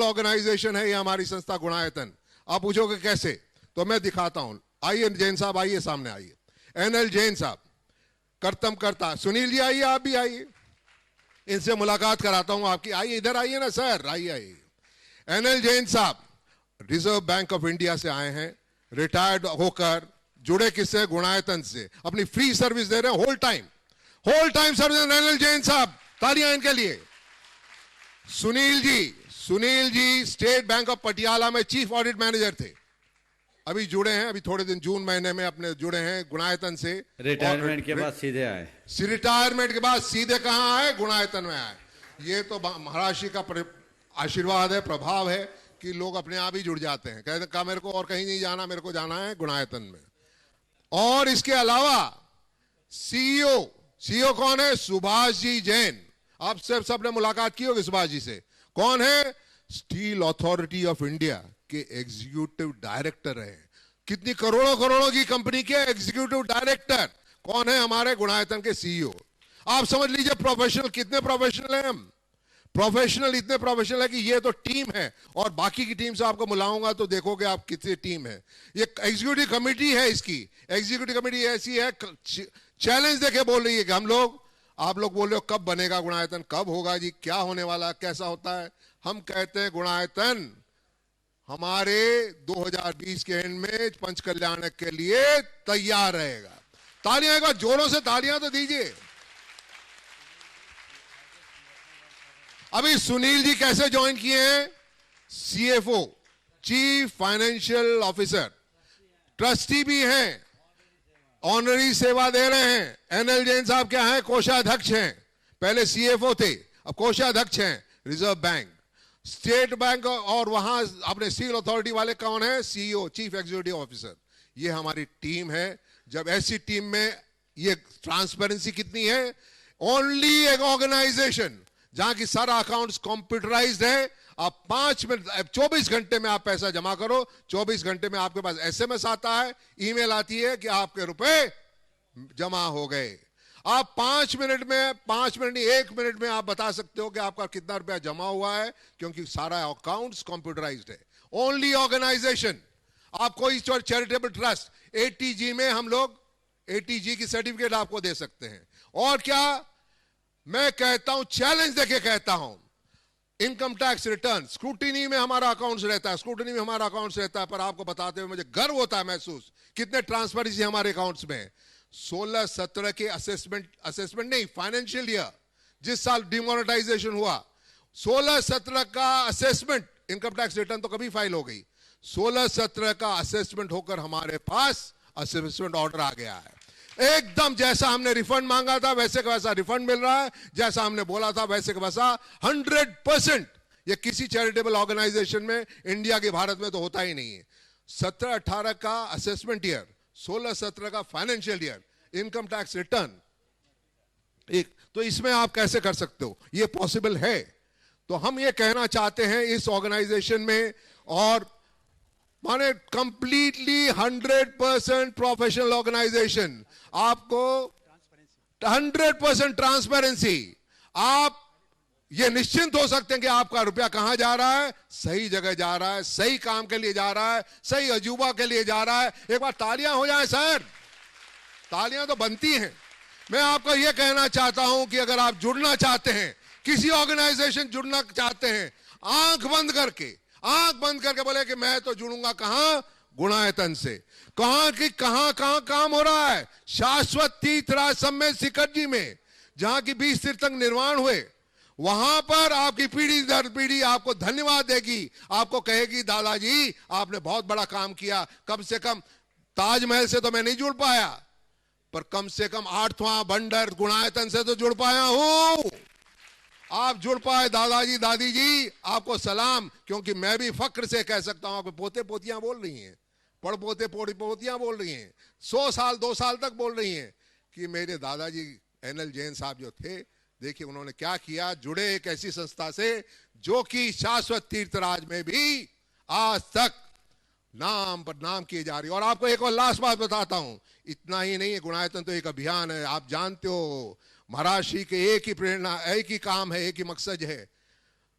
ऑर्गेनाइजेशन है ये हमारी संस्था गुणायतन। आप पूछोगे कैसे? तो मैं दिखाता हूं। आइए जैन साहब, आइए सामने आइए। NL जैन साहब कर्तम करता, सुनील जी आइए, आप भी आइए, इनसे मुलाकात कराता हूं आपकी। आइए, इधर आइए ना सर, आइए। NL जैन साहब रिजर्व बैंक ऑफ इंडिया से आए हैं, रिटायर्ड होकर जुड़े किससे? गुणायतन से। अपनी फ्री सर्विस दे रहे हैं, whole time service. NL Jain साहब, तालियां इनके लिए। Sunil ji State Bank of Patiala में चीफ ऑडिट मैनेजर थे, अभी जुड़े हैं, अभी थोड़े दिन जून महीने में अपने जुड़े हैं गुणायतन से। रिटायरमेंट के बाद सीधे आए। रिटायरमेंट के बाद सीधे कहां आए? गुणायतन में आए। ये तो महाराज जी का आशीर्वाद है, प्रभाव है कि लोग अपने आप ही जुड़ जाते हैं। कहते कहा मेरे को और कहीं नहीं जाना, मेरे को जाना है गुणायतन में। और इसके अलावा सीईओ कौन है? सुभाष जी जैन। आप सबने मुलाकात की होगी सुभाष जी से। कौन है? स्टील अथॉरिटी ऑफ इंडिया के एग्जीक्यूटिव डायरेक्टर है। कितनी करोड़ों की कंपनी के एग्जीक्यूटिव डायरेक्टर कौन है? हमारे गुणायतन के सीईओ। आप समझ लीजिए प्रोफेशनल कितने प्रोफेशनल हैं हम। प्रोफेशनल इतने प्रोफेशनल है कि ये तो टीम है, और बाकी की टीम से आपको मिलाऊंगा तो देखोगे आप कितनी टीम है। ये एग्जीक्यूटिव कमेटी है। इसकी एग्जीक्यूटिव कमेटी ऐसी है, चैलेंज देके बोल रही है कि हम लोग, आप लोग बोल रहे हो कब बनेगा गुणायतन, कब होगा जी, क्या होने वाला, कैसा होता है। हम कहते हैं गुणायतन हमारे 2020 के एंड में पंच कल्याण के लिए तैयार रहेगा। तालियां एक बार जोरों से तालियां तो दीजिए। अभी सुनील जी कैसे ज्वाइन किए हैं? CFO, chief financial officer, trustee भी हैं, ऑनरी सेवा दे रहे हैं। एनएल जैन साहब क्या है? कोषाध्यक्ष हैं। पहले सीएफओ थे, अब कोषाध्यक्ष हैं रिजर्व बैंक, स्टेट बैंक। और वहां अपने स्टील अथॉरिटी वाले कौन है? CEO, chief executive officer. ये हमारी टीम है। जब ऐसी टीम में ये ट्रांसपेरेंसी कितनी है? ओनली एक ऑर्गेनाइजेशन जहां की सारा अकाउंट्स कंप्यूटराइज्ड है। आप 5 मिनट 24 घंटे में आप पैसा जमा करो, 24 घंटे में आपके पास एसएमएस आता है, ईमेल आती है कि आपके रुपए जमा हो गए। आप 5 मिनट में, 5 मिनट नहीं 1 मिनट में आप बता सकते हो कि आपका कितना रुपया जमा हुआ है, क्योंकि सारा अकाउंट्स कंप्यूटराइज्ड है। Only organisation. आप कोई चैरिटेबल ट्रस्ट, एटीजी में हम लोग एटीजी की सर्टिफिकेट आपको दे सकते हैं। और क्या मैं कहता हूं, चैलेंज देके कहता हूं, इनकम टैक्स रिटर्न स्क्रूटिनी में हमारा अकाउंट्स रहता है, स्क्रूटिनी में हमारा अकाउंट्स रहता है। पर आपको बताते हुए मुझे गर्व होता है महसूस, कितने ट्रांसपेरेंसी हमारे अकाउंट्स में। 16-17 के असेसमेंट नहीं, फाइनेंशियल ईयर जिस साल डिमोनेटाइजेशन हुआ, 16-17 का असेसमेंट, इनकम टैक्स रिटर्न तो कभी फाइल हो गई, 16-17 का असेसमेंट होकर हमारे पास असेसमेंट ऑर्डर आ गया है। एकदम जैसा हमने रिफंड मांगा था वैसे का वैसा रिफंड मिल रहा है, जैसा हमने बोला था वैसे का वैसा 100%। ये किसी चैरिटेबल ऑर्गेनाइजेशन में इंडिया के, भारत में तो होता ही नहीं है। 17-18 का असेसमेंट ईयर, 16-17 का financial year, income tax return एक, तो इसमें आप कैसे कर सकते हो? ये पॉसिबल है। तो हम ये कहना चाहते हैं इस ऑर्गेनाइजेशन में, और माने कंप्लीटली 100% प्रोफेशनल ऑर्गेनाइजेशन, आपको 100% ट्रांसपेरेंसी। आप ये निश्चिंत हो सकते हैं कि आपका रुपया कहां जा रहा है, सही जगह जा रहा है, सही काम के लिए जा रहा है, सही अजूबा के लिए जा रहा है। एक बार तालियां हो जाए सर, तालियां तो बनती हैं। मैं आपको यह कहना चाहता हूं कि अगर आप जुड़ना चाहते हैं, किसी ऑर्गेनाइजेशन जुड़ना चाहते हैं, आंख बंद करके बोले कि मैं तो जुड़ूंगा कहां? गुणायतन से। कहां काम हो रहा है? शाश्वत तीर्थराज सम्मेद सिकट जी में, जहां की 20 तीर्थंकर निर्माण हुए, वहां पर आपकी पीढ़ी दर पीढ़ी आपको धन्यवाद देगी, आपको कहेगी दादाजी आपने बहुत बड़ा काम किया। कम से कम ताजमहल से तो मैं नहीं जुड़ पाया, पर कम से कम 8वां बंडर गुणायतन से तो जुड़ पाया हूं। आप जुड़ पाए दादाजी दादी जी, आपको सलाम। क्योंकि मैं भी फक्र से कह सकता हूं, आपके पोते पोतियां बोल रही हैं, पड़पोते पोतियां बोल रही हैं, 100 साल 2 साल तक बोल रही हैं कि मेरे दादाजी एनएल जैन साहब जो थे, देखिए उन्होंने क्या किया, जुड़े एक ऐसी संस्था से जो कि शाश्वत तीर्थराज में भी आज तक नाम पर नाम किए जा रही है। और आपको एक और लास्ट बात बताता हूं, इतना ही नहीं है, गुणायतन तो एक अभियान है। आप जानते हो महाराज श्री के एक ही प्रेरणा, एक ही काम है, एक ही मकसद है,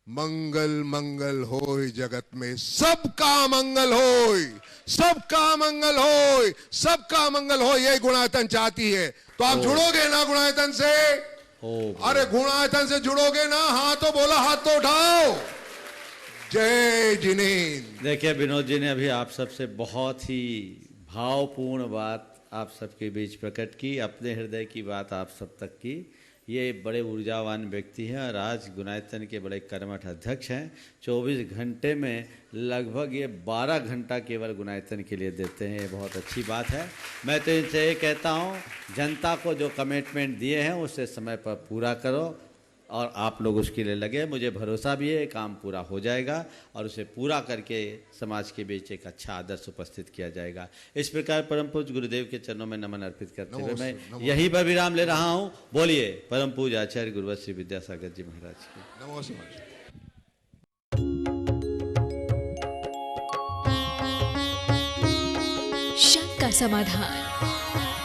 मंगल मंगल होय जगत में, सबका मंगल होय, सबका मंगल होय, सबका मंगल होय, यही गुणायतन चाहती है। तो आप जुड़ोगे ना गुणायतन से? अरे गुणायतन से जुड़ोगे ना? हाथ तो बोला, हाथ तो उठाओ। जय जिनेन्द्र। देखिए विनोद जी ने अभी आप सबसे बहुत ही भावपूर्ण बात आप सबके बीच प्रकट की, अपने हृदय की बात आप सब तक की। ये बड़े ऊर्जावान व्यक्ति हैं और आज गुणायतन के बड़े कर्मठ अध्यक्ष हैं। 24 घंटे में लगभग ये 12 घंटा केवल गुणायतन के लिए देते हैं, ये बहुत अच्छी बात है। मैं तो इनसे ये कहता हूँ, जनता को जो कमिटमेंट दिए हैं उसे समय पर पूरा करो और आप लोग उसके लिए लगे। मुझे भरोसा भी है काम पूरा हो जाएगा और उसे पूरा करके समाज के बीच एक अच्छा आदर्श उपस्थित किया जाएगा। इस प्रकार परम पूज्य गुरुदेव के चरणों में नमन अर्पित करते हुए मैं यहीं पर विराम ले रहा हूँ। बोलिए परम पूज्य आचार्य गुरुवर श्री विद्यासागर जी महाराज की नमस्कार। शंका समाधान।